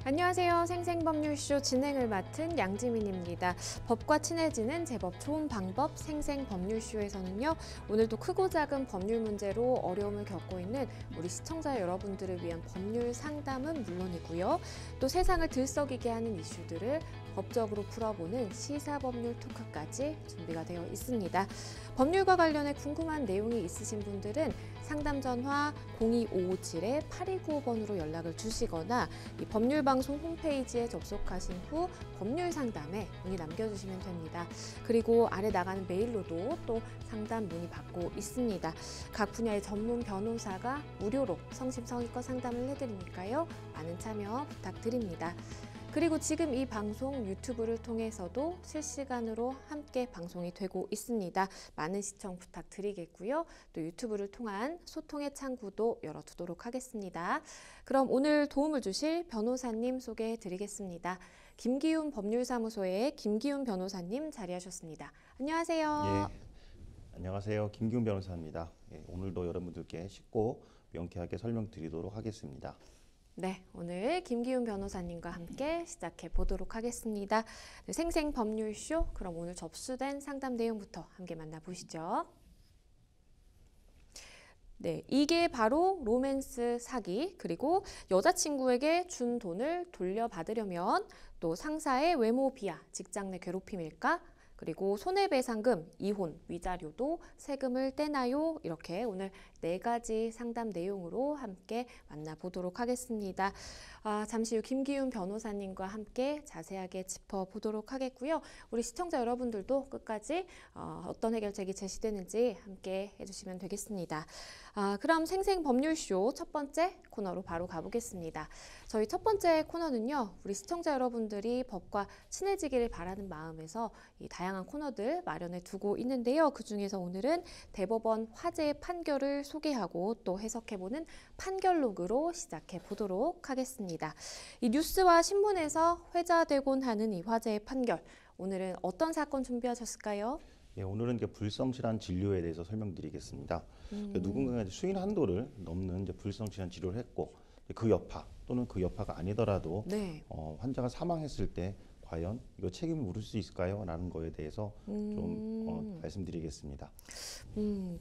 안녕하세요. 생생법률쇼 진행을 맡은 양지민입니다. 법과 친해지는 제법 좋은 방법 생생법률쇼에서는요. 오늘도 크고 작은 법률 문제로 어려움을 겪고 있는 우리 시청자 여러분들을 위한 법률 상담은 물론이고요. 또 세상을 들썩이게 하는 이슈들을 법적으로 풀어보는 시사법률 토크까지 준비가 되어 있습니다. 법률과 관련해 궁금한 내용이 있으신 분들은 상담 전화 02557-8295번으로 연락을 주시거나 이 법률방송 홈페이지에 접속하신 후 법률 상담에 문의 남겨주시면 됩니다. 그리고 아래 나가는 메일로도 또 상담 문의 받고 있습니다. 각 분야의 전문 변호사가 무료로 성심성의껏 상담을 해드리니까요. 많은 참여 부탁드립니다. 그리고 지금 이 방송 유튜브를 통해서도 실시간으로 함께 방송이 되고 있습니다. 많은 시청 부탁드리겠고요. 또 유튜브를 통한 소통의 창구도 열어두도록 하겠습니다. 그럼 오늘 도움을 주실 변호사님 소개해 드리겠습니다. 김기훈 법률사무소의 김기훈 변호사님 자리하셨습니다. 안녕하세요. 예, 안녕하세요. 김기훈 변호사입니다. 오늘도 여러분들께 쉽고 명쾌하게 설명드리도록 하겠습니다. 네, 오늘 김기훈 변호사님과 함께 시작해 보도록 하겠습니다. 네, 생생법률쇼, 그럼 오늘 접수된 상담 내용부터 함께 만나보시죠. 네, 이게 바로 로맨스 사기, 그리고 여자친구에게 준 돈을 돌려받으려면 또 상사의 외모 비하, 직장 내 괴롭힘일까? 그리고 손해배상금, 이혼, 위자료도 세금을 떼나요? 이렇게 오늘 4가지 상담 내용으로 함께 만나보도록 하겠습니다. 잠시 후 김기훈 변호사님과 함께 자세하게 짚어보도록 하겠고요. 우리 시청자 여러분들도 끝까지 어떤 해결책이 제시되는지 함께 해주시면 되겠습니다. 그럼 생생법률쇼 첫 번째 코너로 바로 가보겠습니다. 저희 첫 번째 코너는요. 우리 시청자 여러분들이 법과 친해지기를 바라는 마음에서 이 다양한 코너들 마련해 두고 있는데요. 그중에서 오늘은 대법원 화제의 판결을 소개하고 또 해석해보는 판결록으로 시작해 보도록 하겠습니다. 이 뉴스와 신문에서 회자되곤 하는 이 화제의 판결, 오늘은 어떤 사건 준비하셨을까요? 예, 오늘은 이제 불성실한 진료에 대해서 설명드리겠습니다. 누군가가 수인 한도를 넘는 이제 불성실한 치료를 했고 그 여파 또는 그 여파가 아니더라도 네. 환자가 사망했을 때 과연 이거 책임을 물을 수 있을까요? 라는 거에 대해서 좀 말씀드리겠습니다.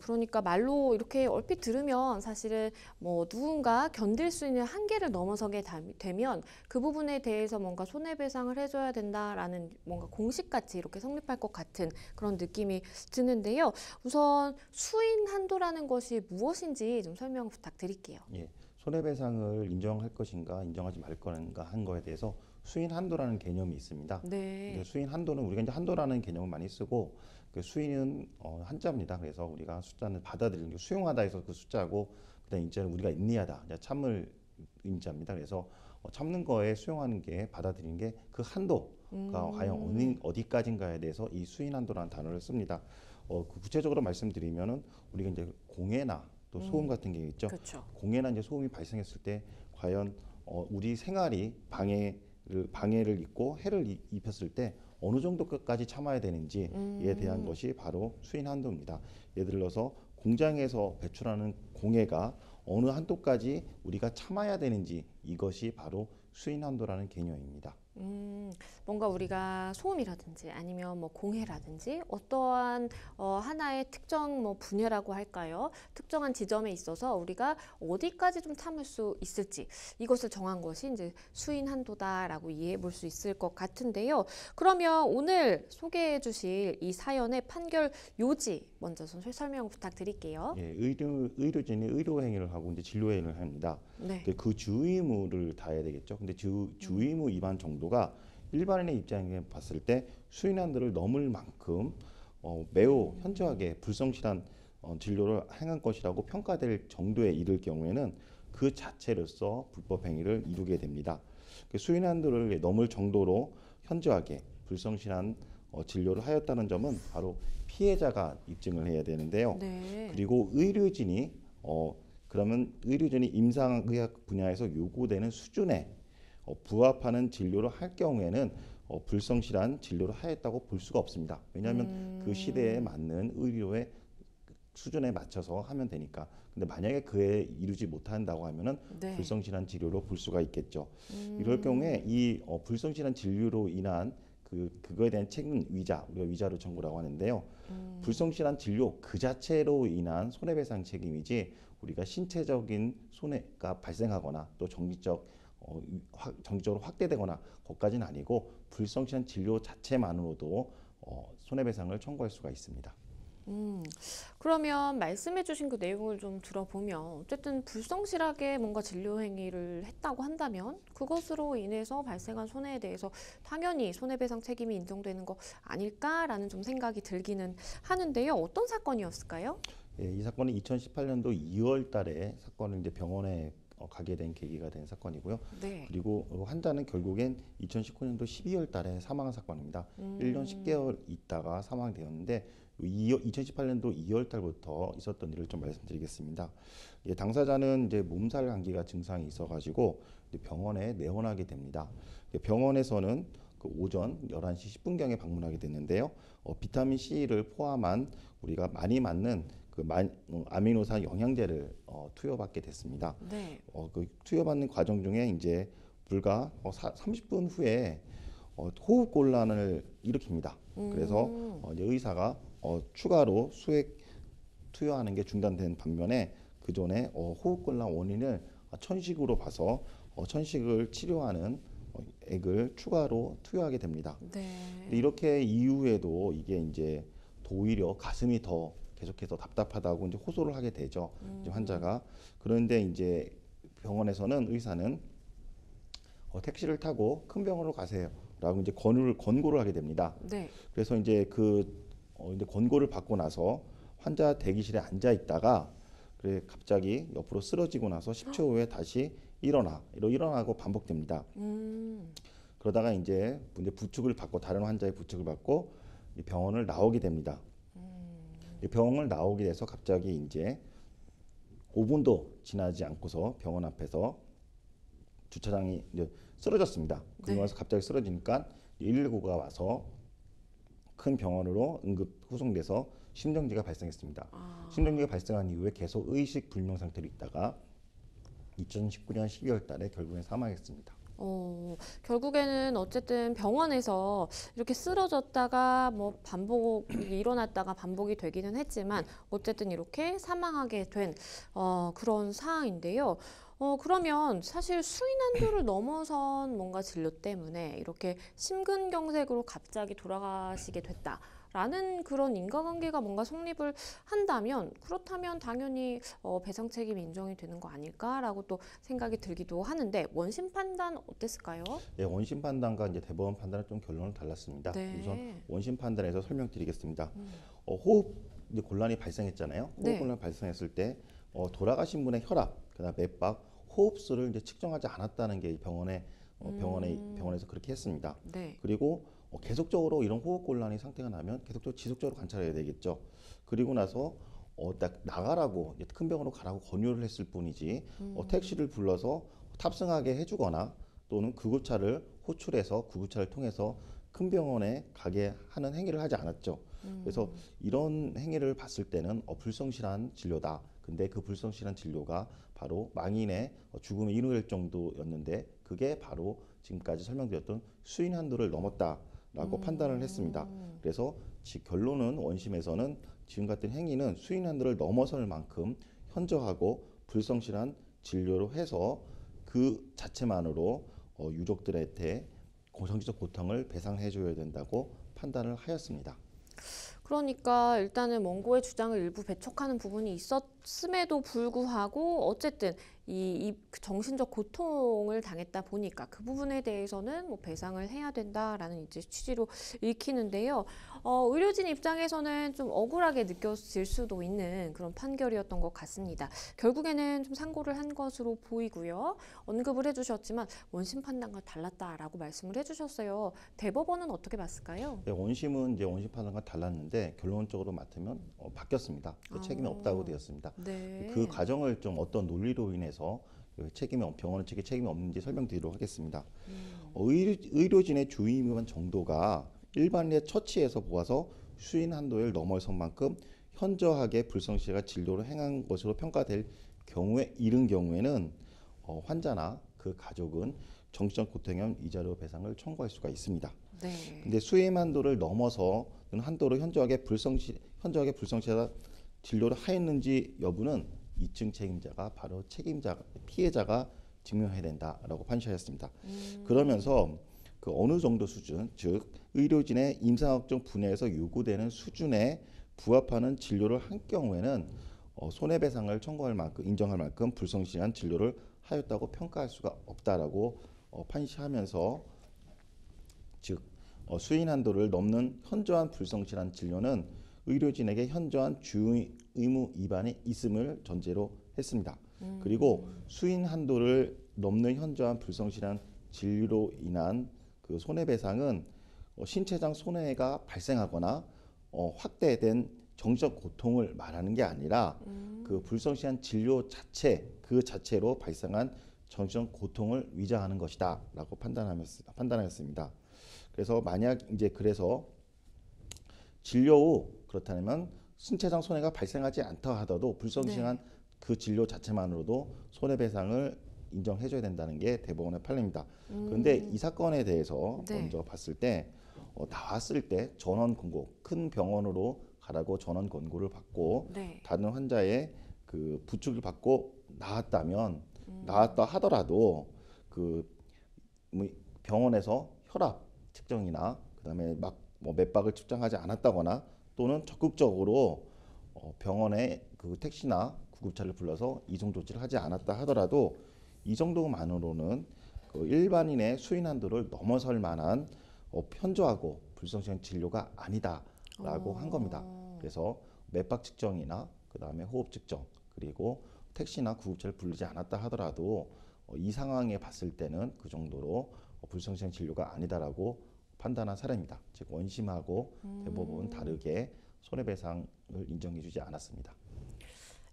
그러니까 말로 이렇게 얼핏 들으면 사실은 뭐 누군가 견딜 수 있는 한계를 넘어서게 되면 그 부분에 대해서 뭔가 손해배상을 해줘야 된다라는 뭔가 공식같이 이렇게 성립할 것 같은 그런 느낌이 드는데요. 우선 수인 한도라는 것이 무엇인지 좀 설명 부탁드릴게요. 예, 손해배상을 인정할 것인가 인정하지 말 것인가 한 거에 대해서 수인 한도라는 개념이 있습니다. 네. 수인 한도는 우리가 이제 한도라는 개념을 많이 쓰고 그 수인은 한자입니다. 그래서 우리가 숫자는 받아들이는 게 수용하다 해서 그 숫자고 그다음 인자는 우리가 인리하다, 참을 인자입니다. 그래서 참는 거에 수용하는 게 받아들이는 게 그 한도가 과연 어디까지인가에 대해서 이 수인 한도라는 단어를 씁니다. 그 구체적으로 말씀드리면은 우리가 이제 공해나 또 소음 같은 게 있죠. 그렇죠. 공해나 이제 소음이 발생했을 때 과연 우리 생활이 방해를 입고 해를 입혔을 때 어느 정도까지 참아야 되는지에 대한 것이 바로 수인 한도입니다. 예를 들어서 공장에서 배출하는 공해가 어느 한도까지 우리가 참아야 되는지 이것이 바로 수인 한도라는 개념입니다. 뭔가 우리가 소음이라든지 아니면 뭐 공해라든지 어떠한 하나의 특정 뭐 분야라고 할까요? 특정한 지점에 있어서 우리가 어디까지 좀 참을 수 있을지 이것을 정한 것이 이제 수인 한도다라고 이해해 볼 수 있을 것 같은데요. 그러면 오늘 소개해 주실 이 사연의 판결 요지 먼저 설명 부탁드릴게요. 예, 의료진이 의료 행위를 하고 이제 진료 행위를 합니다. 네. 그 주의무를 다해야 되겠죠. 근데 주의무 위반 정도가 일반인의 입장에 봤을 때 수인 한도를 넘을 만큼 매우 현저하게 불성실한 진료를 행한 것이라고 평가될 정도에 이를 경우에는 그 자체로서 불법 행위를 이루게 됩니다. 수인 한도를 넘을 정도로 현저하게 불성실한 진료를 하였다는 점은 바로 피해자가 입증을 해야 되는데요. 네. 그리고 의료진이 그러면 의료진이 임상의학 분야에서 요구되는 수준에 부합하는 진료를 할 경우에는 불성실한 진료를 하였다고 볼 수가 없습니다. 왜냐하면 그 시대에 맞는 의료의 수준에 맞춰서 하면 되니까. 근데 만약에 그에 이루지 못한다고 하면은 네. 불성실한 진료로 볼 수가 있겠죠. 이럴 경우에 이 불성실한 진료로 인한 그거에 대한 책임 위자, 우리가 위자료 청구라고 하는데요. 불성실한 진료 그 자체로 인한 손해배상 책임이지 우리가 신체적인 손해가 발생하거나 또 정기적으로 확대되거나 그것까지는 아니고 불성실한 진료 자체만으로도 손해배상을 청구할 수가 있습니다. 그러면 말씀해주신 그 내용을 좀 들어보면 어쨌든 불성실하게 뭔가 진료 행위를 했다고 한다면 그것으로 인해서 발생한 손해에 대해서 당연히 손해배상 책임이 인정되는 거 아닐까라는 좀 생각이 들기는 하는데요. 어떤 사건이었을까요? 예, 이 사건은 2018년도 2월 달에 사건을 이제 병원에 가게 된 계기가 된 사건이고요. 네. 그리고 환자는 결국엔 2019년도 12월 달에 사망한 사건입니다. 1년 10개월 있다가 사망되었는데 2018년도 2월 달부터 있었던 일을 좀 말씀드리겠습니다. 예, 당사자는 이제 몸살 감기가 증상이 있어가지고 병원에 내원하게 됩니다. 병원에서는 그 오전 11시 10분경에 방문하게 됐는데요. 비타민 C를 포함한 우리가 많이 맞는 아미노산 영양제를 투여받게 됐습니다. 네. 그 투여받는 과정 중에 이제 불과 30분 후에 호흡곤란을 일으킵니다. 그래서 이제 의사가 추가로 수액 투여하는 게 중단된 반면에 그 전에 호흡곤란 원인을 천식으로 봐서 천식을 치료하는 액을 추가로 투여하게 됩니다. 네. 이렇게 이후에도 이게 이제 오히려 가슴이 더 계속해서 답답하다고 이제 호소를 하게 되죠. 이제 환자가. 그런데 이제 병원에서는 의사는 택시를 타고 큰 병원으로 가세요라고 이제 권고를 하게 됩니다. 네. 그래서 이제 이제 권고를 받고 나서 환자 대기실에 앉아 있다가 그래 갑자기 옆으로 쓰러지고 나서 10초 후에 다시 일어나고 반복됩니다. 그러다가 이제 부축을 받고 다른 환자의 부축을 받고 이 병원을 나오게 됩니다. 이 병원을 나오게 돼서 갑자기 이제 5분도 지나지 않고서 병원 앞에서 주차장이 이제 쓰러졌습니다. 그러고 나서 갑자기 쓰러지니까 119가 와서 큰 병원으로 응급 후송돼서 심정지가 발생했습니다. 심정지가 발생한 이후에 계속 의식 불명 상태로 있다가 2019년 12월 달에 결국엔 사망했습니다. 결국에는 어쨌든 병원에서 이렇게 쓰러졌다가 뭐 반복이 일어났다가 반복이 되기는 했지만 어쨌든 이렇게 사망하게 된 그런 상황인데요. 그러면 사실 수인한도를 넘어선 뭔가 진료 때문에 이렇게 심근경색으로 갑자기 돌아가시게 됐다라는 그런 인과관계가 뭔가 성립을 한다면 그렇다면 당연히 배상 책임이 인정이 되는 거 아닐까라고 또 생각이 들기도 하는데 원심 판단 어땠을까요? 네, 원심 판단과 이제 대법원 판단은 좀 결론은 달랐습니다. 네. 우선 원심 판단에서 설명드리겠습니다. 호흡 이제 곤란이 발생했잖아요. 호흡 네. 곤란 발생했을 때 돌아가신 분의 혈압, 그다음 맥박, 호흡수를 이제 측정하지 않았다는 게 병원에서 그렇게 했습니다. 네. 그리고 계속적으로 이런 호흡 곤란이 상태가 나면 계속적으로 지속적으로 관찰해야 되겠죠. 그리고 나서 나가라고 이제 큰 병원으로 가라고 권유를 했을 뿐이지 택시를 불러서 탑승하게 해주거나 또는 구급차를 호출해서 구급차를 통해서 큰 병원에 가게 하는 행위를 하지 않았죠. 그래서 이런 행위를 봤을 때는 불성실한 진료다. 근데 그 불성실한 진료가 바로 망인의 죽음에 이르게 될 정도였는데 그게 바로 지금까지 설명드렸던 수인 한도를 넘었다라고 판단을 했습니다. 그래서 결론은 원심에서는 지금 같은 행위는 수인 한도를 넘어설 만큼 현저하고 불성실한 진료로 해서 그 자체만으로 유족들한테 정신적 고통을 배상해줘야 된다고 판단을 하였습니다. 그러니까 일단은 원고의 주장을 일부 배척하는 부분이 있었음에도 불구하고 어쨌든 이 정신적 고통을 당했다 보니까 그 부분에 대해서는 뭐 배상을 해야 된다라는 이제 취지로 읽히는데요. 의료진 입장에서는 좀 억울하게 느껴질 수도 있는 그런 판결이었던 것 같습니다. 결국에는 좀 상고를 한 것으로 보이고요. 언급을 해주셨지만 원심 판단과 달랐다라고 말씀을 해주셨어요. 대법원은 어떻게 봤을까요? 네, 원심은 이제 원심 판단과 달랐는데 결론적으로 맡으면 바뀌었습니다. 책임이 없다고 되었습니다. 네. 그 과정을 좀 어떤 논리로 인해서 병원 측에 책임이 없는지 설명드리도록 하겠습니다. 의료진의 주의 위반 정도가 일반인의 처치에서 보아서 수인 한도를 넘어선 만큼 현저하게 불성실한 진료를 행한 것으로 평가될 경우에 이른 경우에는 환자나 그 가족은 정신적 고통형 위자료 배상을 청구할 수가 있습니다. 네. 근데 수임 한도를 넘어서는 한도로 현저하게 불성실한 진료를 하였는지 여부는 2층 책임자가 바로 피해자가 증명해야 된다라고 판시하였습니다. 그러면서 그 어느 정도 수준, 즉 의료진의 임상학적 분야에서 요구되는 수준에 부합하는 진료를 한 경우에는 손해배상을 청구할 만큼 인정할 만큼 불성실한 진료를 하였다고 평가할 수가 없다라고 판시하면서 즉 수인 한도를 넘는 현저한 불성실한 진료는 의료진에게 현저한 주의 의무 위반이 있음을 전제로 했습니다. 그리고 수인 한도를 넘는 현저한 불성실한 진료로 인한 그 손해배상은 신체적 손해가 발생하거나 확대된 정신적 고통을 말하는 게 아니라 그 불성실한 진료 그 자체로 발생한 정신적 고통을 위자하는 것이다라고 판단하였습니다. 그래서 만약 이제 그래서 진료 후 그렇다면 신체적 손해가 발생하지 않다 하더라도 불성실한 네. 그 진료 자체만으로도 손해배상을 인정해줘야 된다는 게 대법원의 판례입니다. 그런데 이 사건에 대해서 네. 먼저 봤을 때 나왔을 때 전원 권고, 큰 병원으로 가라고 전원 권고를 받고 네. 다른 환자의 그 부축을 받고 나왔다 하더라도 그 병원에서 혈압 측정이나 그다음에 막 뭐 맥박을 측정하지 않았다거나 또는 적극적으로 병원에 그 택시나 구급차를 불러서 이송 조치를 하지 않았다 하더라도 이 정도만으로는 그 일반인의 수인 한도를 넘어설 만한 현저하고 불성실한 진료가 아니다라고 한 겁니다. 그래서 맥박 측정이나 그다음에 호흡 측정 그리고 택시나 구급차를 부르지 않았다 하더라도 이 상황에 봤을 때는 그 정도로 불성실한 진료가 아니다라고 판단한 사례입니다. 즉 원심하고 대법원은 다르게 손해배상을 인정해주지 않았습니다.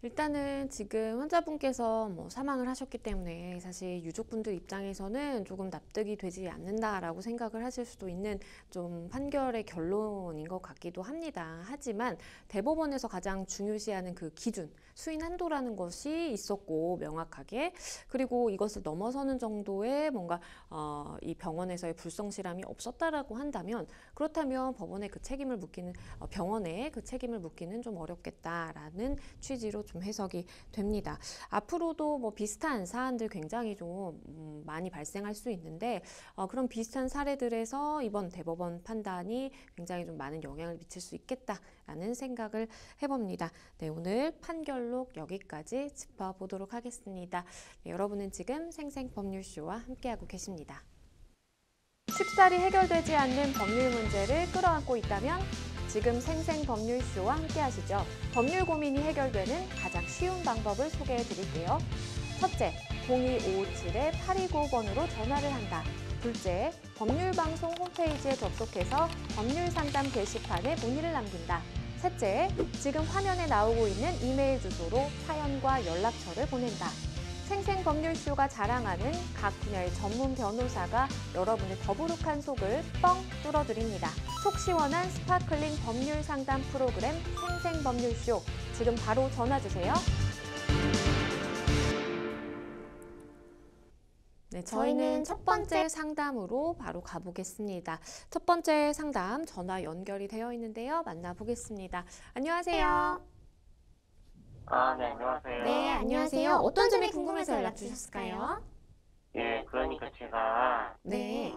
일단은 지금 환자분께서 뭐 사망을 하셨기 때문에 사실 유족분들 입장에서는 조금 납득이 되지 않는다라고 생각을 하실 수도 있는 좀 판결의 결론인 것 같기도 합니다. 하지만 대법원에서 가장 중요시하는 그 기준, 수인 한도라는 것이 있었고 명확하게 그리고 이것을 넘어서는 정도의 뭔가 이 병원에서의 불성실함이 없었다라고 한다면 그렇다면 법원에 그 책임을 묻기는 병원에 그 책임을 묻기는 좀 어렵겠다라는 취지로 좀 해석이 됩니다. 앞으로도 뭐 비슷한 사안들 굉장히 좀 많이 발생할 수 있는데 그런 비슷한 사례들에서 이번 대법원 판단이 굉장히 좀 많은 영향을 미칠 수 있겠다라는 생각을 해봅니다. 네, 오늘 판결록 여기까지 짚어보도록 하겠습니다. 네, 여러분은 지금 생생법률쇼와 함께하고 계십니다. 쉽사리 해결되지 않는 법률 문제를 끌어안고 있다면 지금 생생법률쇼와 함께하시죠. 법률 고민이 해결되는 가장 쉬운 방법을 소개해 드릴게요. 첫째, 02557-8295번으로 전화를 한다. 둘째, 법률방송 홈페이지에 접속해서 법률상담 게시판에 문의를 남긴다. 셋째, 지금 화면에 나오고 있는 이메일 주소로 사연과 연락처를 보낸다. 생생법률쇼가 자랑하는 각 분야의 전문 변호사가 여러분의 더부룩한 속을 뻥 뚫어드립니다. 속 시원한 스파클링 법률 상담 프로그램 생생법률쇼. 지금 바로 전화주세요. 네, 저희는 첫 번째 상담으로 바로 가보겠습니다. 첫 번째 상담 전화 연결이 되어 있는데요. 만나보겠습니다. 안녕하세요. 네, 안녕하세요. 네, 안녕하세요. 어떤 점이 궁금해서 연락 주셨을까요? 예, 그러니까 제가 네.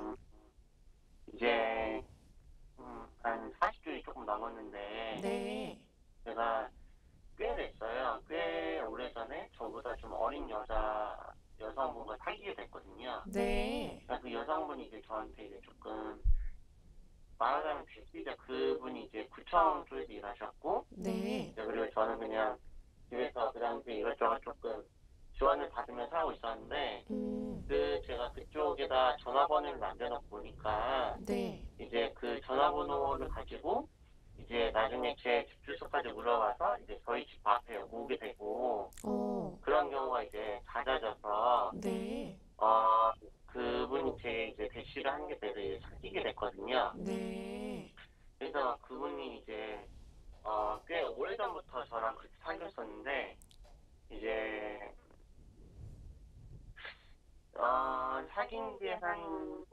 이제 한 40주이 조금 넘었는데 네. 제가 꽤 됐어요. 꽤 오래전에 저보다 좀 어린 여성분과 사귀게 됐거든요. 네. 그러니까 그 여성분이 이제 저한테 이제 조금 말하자면 비슷비슷 그분이 이제 구청 쪽에서 일하셨고 네. 이제 그리고 저는 그냥 집에서 그 당시에 이것저것 조금 지원을 받으면서 하고 있었는데 제가 그쪽에다 전화번호를 남겨놓고 보니까 네. 이제 그 전화번호를 가지고 이제 나중에 제 집 주소까지 물어봐서 이제 저희 집 앞에 오게 되고 그런 경우가 이제 잦아져서 네. 그분이 제 이제 대시를 하는 게 돼서 이제 사귀게 됐거든요. 네. 그래서 그분이 이제 꽤 오래전부터 사귄 게 한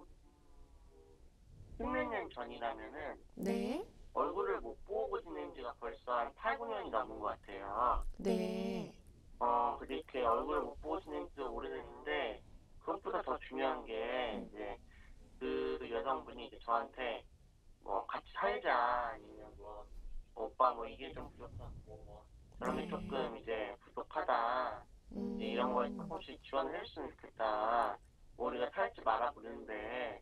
십몇 년 전이라면은 네. 얼굴을 못 보고 지낸 지가 벌써 한 8, 9년이 넘은 것 같아요. 네. 근데 이렇게 얼굴을 못 보고 지낸 지가 오래됐는데, 그것보다 더 중요한 게, 이제, 그 여성분이 이제 저한테, 뭐, 같이 살자, 아니면 뭐, 오빠 뭐, 이게 좀 부족하고, 뭐, 그런 게 네. 조금 이제 부족하다, 이제 이런 거에 조금씩 지원을 했으면 좋겠다, 뭐 우리가 살지 마라 그러는데,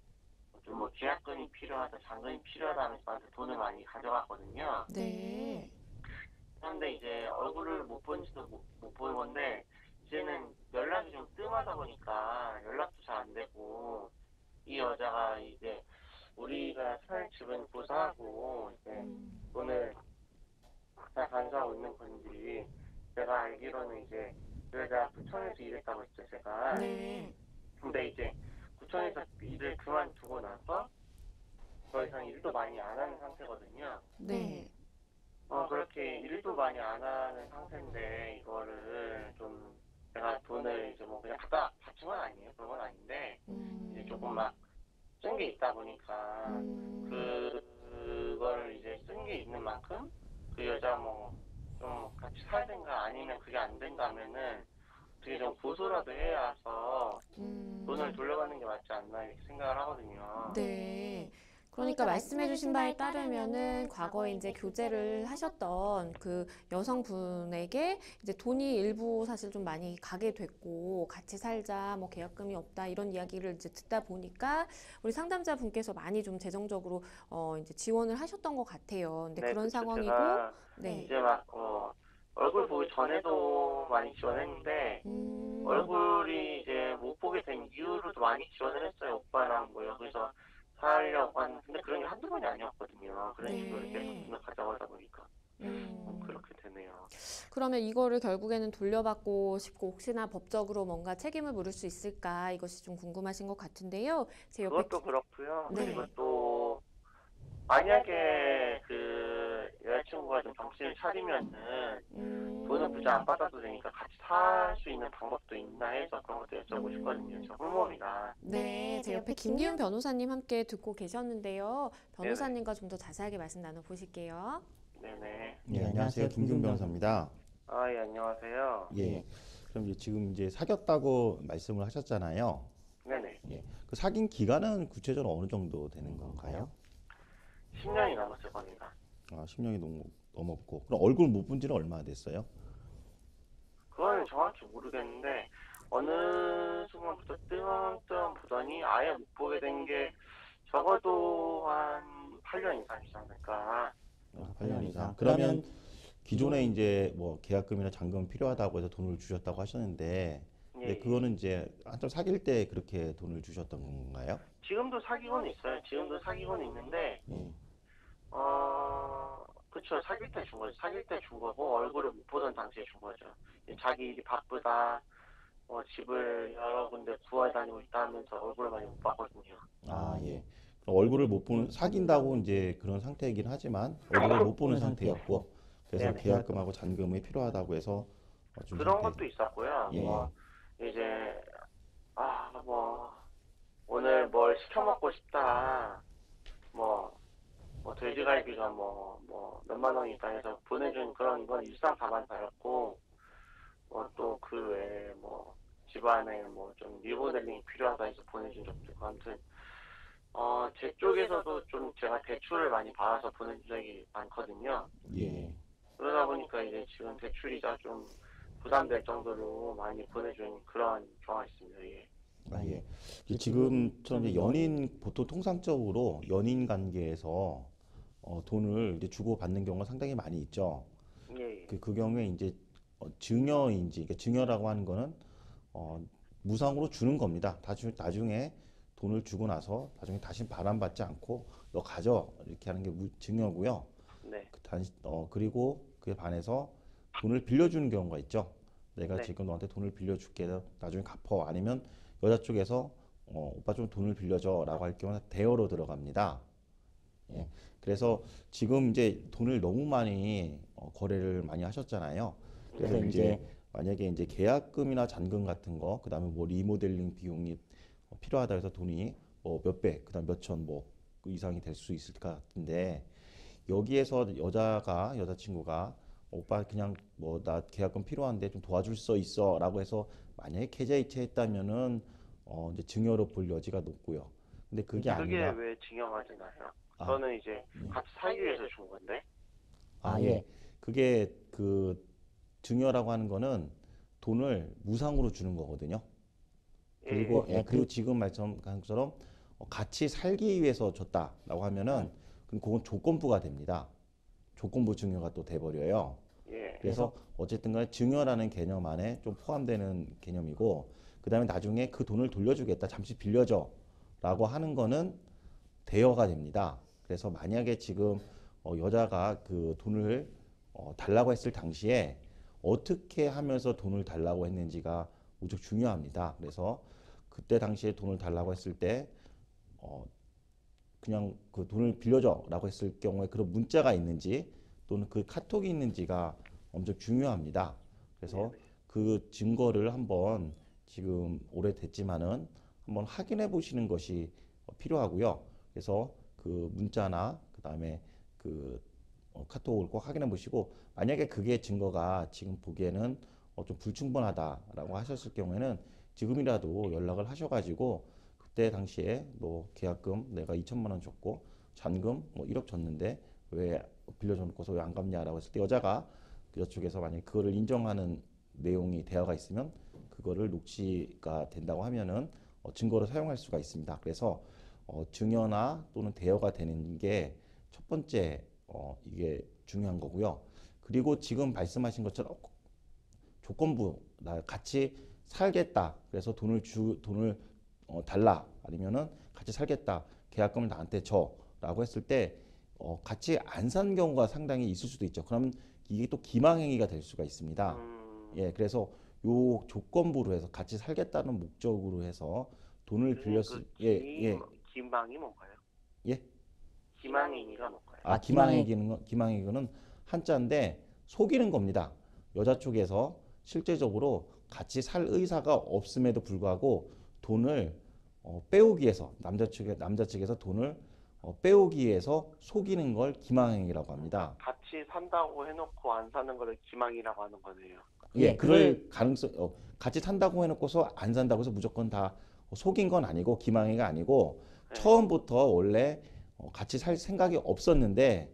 좀 뭐, 계약금이 필요하다, 잔금이 필요하다 하면서 저한테 돈을 많이 가져갔거든요. 네. 그런데 이제 얼굴을 못 본 지도 못 본 건데, 이제는 연락이 좀 뜸하다 보니까 연락도 잘 안 되고, 이 여자가 이제 우리가 살 집은 고사하고, 이제 돈을 다 간사하고 있는 건지, 제가 알기로는 이제 그 여자 구청에서 일했다고 했죠, 제가. 네. 근데 이제 구청에서 일을 그만두고 나서 더 이상 일도 많이 안 하는 상태거든요. 네. 그렇게 일도 많이 안 하는 상태인데, 이거를 좀, 제가 돈을 이제 뭐 그냥 갖다 바친 건 아니에요. 그런 건 아닌데, 이제 조금 막 쓴 게 있다 보니까, 그거를 이제 쓴 게 있는 만큼, 그 여자 뭐, 좀 같이 살든가 아니면 그게 안 된다 하면은, 어떻게 좀 고소라도 해야서 돈을 돌려받는 게 맞지 않나 이렇게 생각을 하거든요. 네. 그러니까 말씀해주신 바에 따르면은 과거에 이제 교제를 하셨던 그 여성분에게 이제 돈이 일부 사실 좀 많이 가게 됐고 같이 살자 뭐 계약금이 없다 이런 이야기를 이제 듣다 보니까 우리 상담자분께서 많이 좀 재정적으로 이제 지원을 하셨던 것 같아요. 근데 네, 그런 그쵸. 상황이고 제가 네. 이제 막 얼굴 보기 전에도 많이 지원했는데 얼굴이 이제 못 보게 된 이유로도 많이 지원을 했어요. 오빠랑 뭐 여기서 살려고 하는. 근데 그런 게 한두 번이 아니었거든요. 그런 식으로 네. 계속 돈을 가져가다 보니까 그렇게 되네요. 그러면 이거를 결국에는 돌려받고 싶고 혹시나 법적으로 뭔가 책임을 물을 수 있을까 이것이 좀 궁금하신 것 같은데요. 제 옆에 그것도 그렇고요. 네. 그리고 또 만약에 그 여자친구가 좀 정신을 차리면은 돈은 굳이 안 받아도 되니까 같이 살 수 있는 방법도 있나 해서 그런 것도 여쭤보고 싶거든요. 저 홀몸이라. 네, 제 옆에 김기훈 변호사님 함께 듣고 계셨는데요. 변호사님과 좀 더 자세하게 말씀 나눠보실게요. 네네. 예, 안녕하세요. 김균 변호사입니다. 예, 안녕하세요. 예. 그럼 이제 지금 이제 사귀었다고 말씀을 하셨잖아요. 네네. 예. 그 사귄 기간은 구체적으로 어느 정도 되는 건가요? 10년이 넘었을 겁니다. 10년이 넘었고. 그럼 얼굴 못 본 지는 얼마나 됐어요? 그거는 정확히 모르겠는데 어느 순간부터 뜬 보더니 아예 못 보게 된 게 적어도 한 8년 이상이지 않을까. 8년 이상. 그러면 기존에 이제 뭐 계약금이나 잔금 필요하다고 해서 돈을 주셨다고 하셨는데, 근데 그거는 이제 한참 사귈 때 그렇게 돈을 주셨던 건가요? 지금도 사귀고는 있어요. 지금도 사귀고는 있는데, 그쵸. 사귈 때 준 거죠. 사귈 때 준 거고, 얼굴을 못 보던 당시에 준 거죠. 자기 일이 바쁘다, 집을 여러 군데 구하러 다니고 있다 하면서 얼굴을 많이 못 봤거든요. 예. 그럼 얼굴을 못 보는, 사귄다고 이제 그런 상태이긴 하지만 얼굴을 못 보는 상태였고, 그래서 네네. 계약금하고 잔금이 필요하다고 해서 준 그런 상태. 것도 있었고요. 예. 이제, 오늘 뭘 시켜 먹고 싶다. 돼지갈비가 몇만 원이다 해서 보내준 그런 건 일상 다반사였고, 또 그 외에 집안에 좀 리모델링이 필요하다 해서 보내준 적도 있고, 아무튼, 제 쪽에서도 좀 제가 대출을 많이 받아서 보내준 적이 많거든요. 예. 그러다 보니까 이제 지금 대출이자 좀 부담될 정도로 많이 보내준 그런 경우가 있습니다. 예. 예. 지금처럼 이제 연인 보통 통상적으로 연인 관계에서 돈을 이제 주고 받는 경우가 상당히 많이 있죠. 예. 그 경우에 이제 증여인지, 그러니까 증여라고 하는 거는 무상으로 주는 겁니다. 나중에 돈을 주고 나서 나중에 다시 반환받지 않고 너 가져 이렇게 하는 게 증여고요. 네. 그리고 그에 반해서 돈을 빌려주는 경우가 있죠. 내가 네. 지금 너한테 돈을 빌려줄게. 나중에 갚어. 아니면 여자 쪽에서 오빠 좀 돈을 빌려줘라고 할 경우는 대여로 들어갑니다. 예. 그래서 지금 이제 돈을 너무 많이 거래를 많이 하셨잖아요. 그래서 이제 만약에 이제 계약금이나 잔금 같은 거, 그다음에 뭐 리모델링 비용이 필요하다 해서 돈이 뭐 몇 배, 그다음 몇천 뭐그 이상이 될 수 있을 것 같은데 여기에서 여자친구가 오빠 그냥 뭐 나 계약금 필요한데 좀 도와줄 수 있어라고 해서 만약에 계좌 이체했다면은 이제 증여로 볼 여지가 높고요. 근데 그게 그게 아니라 왜 증여가 되나요? 아, 저는 이제 같이 살기 위해서 준 건데. 예. 그게 그 증여라고 하는 거는 돈을 무상으로 주는 거거든요. 그리고 예. 그리고 지금 말씀한 것처럼 같이 살기 위해서 줬다라고 하면은 그럼 그건 조건부가 됩니다. 조건부 증여가 또 돼버려요. 예. 그래서 어쨌든 간에 증여라는 개념 안에 좀 포함되는 개념이고 그다음에 나중에 그 돈을 돌려주겠다 잠시 빌려줘라고 하는 거는 대여가 됩니다. 그래서 만약에 지금 여자가 그 돈을 달라고 했을 당시에 어떻게 하면서 돈을 달라고 했는지가 무척 중요합니다. 그래서 그때 당시에 돈을 달라고 했을 때 어, 그냥 그 돈을 빌려줘라고 했을 경우에 그런 문자가 있는지 또는 그 카톡이 있는지가 엄청 중요합니다. 그래서 그 증거를 한번 지금 오래됐지만은 한번 확인해 보시는 것이 필요하고요. 그래서 그 문자나 그다음에 그 카톡을 꼭 확인해 보시고 만약에 그게 증거가 지금 보기에는 좀 불충분하다라고 하셨을 경우에는 지금이라도 연락을 하셔가지고 그때 당시에 뭐 계약금 내가 2천만 원 줬고 잔금 뭐 1억 줬는데 왜 빌려줘 놓고서 왜 안 갚냐라고 했을 때 여자가 여쪽에서 만약에 그거를 인정하는 내용이 되어가 있으면 그거를 녹취가 된다고 하면은 증거로 사용할 수가 있습니다. 그래서 증여나 또는 대여가 되는 게 첫 번째 이게 중요한 거고요. 그리고 지금 말씀하신 것처럼 조건부 나 같이 살겠다. 그래서 돈을 달라. 아니면은 같이 살겠다. 계약금을 나한테 줘라고 했을 때 같이 안 산 경우가 상당히 있을 수도 있죠. 그러면 이게 또 기망행위가 될 수가 있습니다. 예, 그래서 요 조건부로 해서 같이 살겠다는 목적으로 해서 돈을 빌렸을 기망이 뭔가요? 예? 기망행위가 뭔가요? 기망행위는 한자인데 속이는 겁니다. 여자 쪽에서 실제적으로 같이 살 의사가 없음에도 불구하고 돈을 빼오기 위해서 남자 측에서 돈을 빼오기 위해서 속이는 걸 기망행위라고 합니다. 같이 산다고 해놓고 안 사는 거를 기망이라고 하는 거네요. 그럴 가능성 같이 산다고 해놓고서 안 산다고 해서 무조건 다 속인 건 아니고 기망행위가 아니고 처음부터 원래 같이 살 생각이 없었는데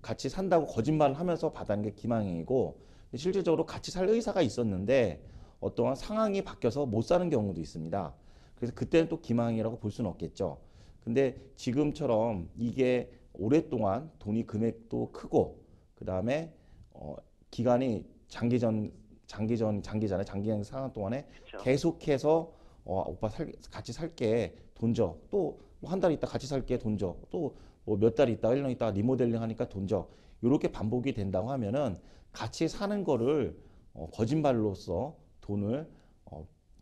같이 산다고 거짓말을 하면서 받은 게 기망행위고 실질적으로 같이 살 의사가 있었는데 어떠한 상황이 바뀌어서 못 사는 경우도 있습니다. 그래서 그때는 또 기망행위라고 볼 수는 없겠죠. 근데 지금처럼 이게 오랫동안 돈이 금액도 크고 그 다음에 기간이 장기잖아요. 장기간 상황 동안에 그쵸? 계속해서 오빠 같이 살게 돈 줘. 또 한 달 있다 같이 살게 돈 줘. 또 뭐 몇 달 있다 1년 있다 리모델링 하니까 돈 줘. 이렇게 반복이 된다고 하면은 같이 사는 거를 거짓말로써 돈을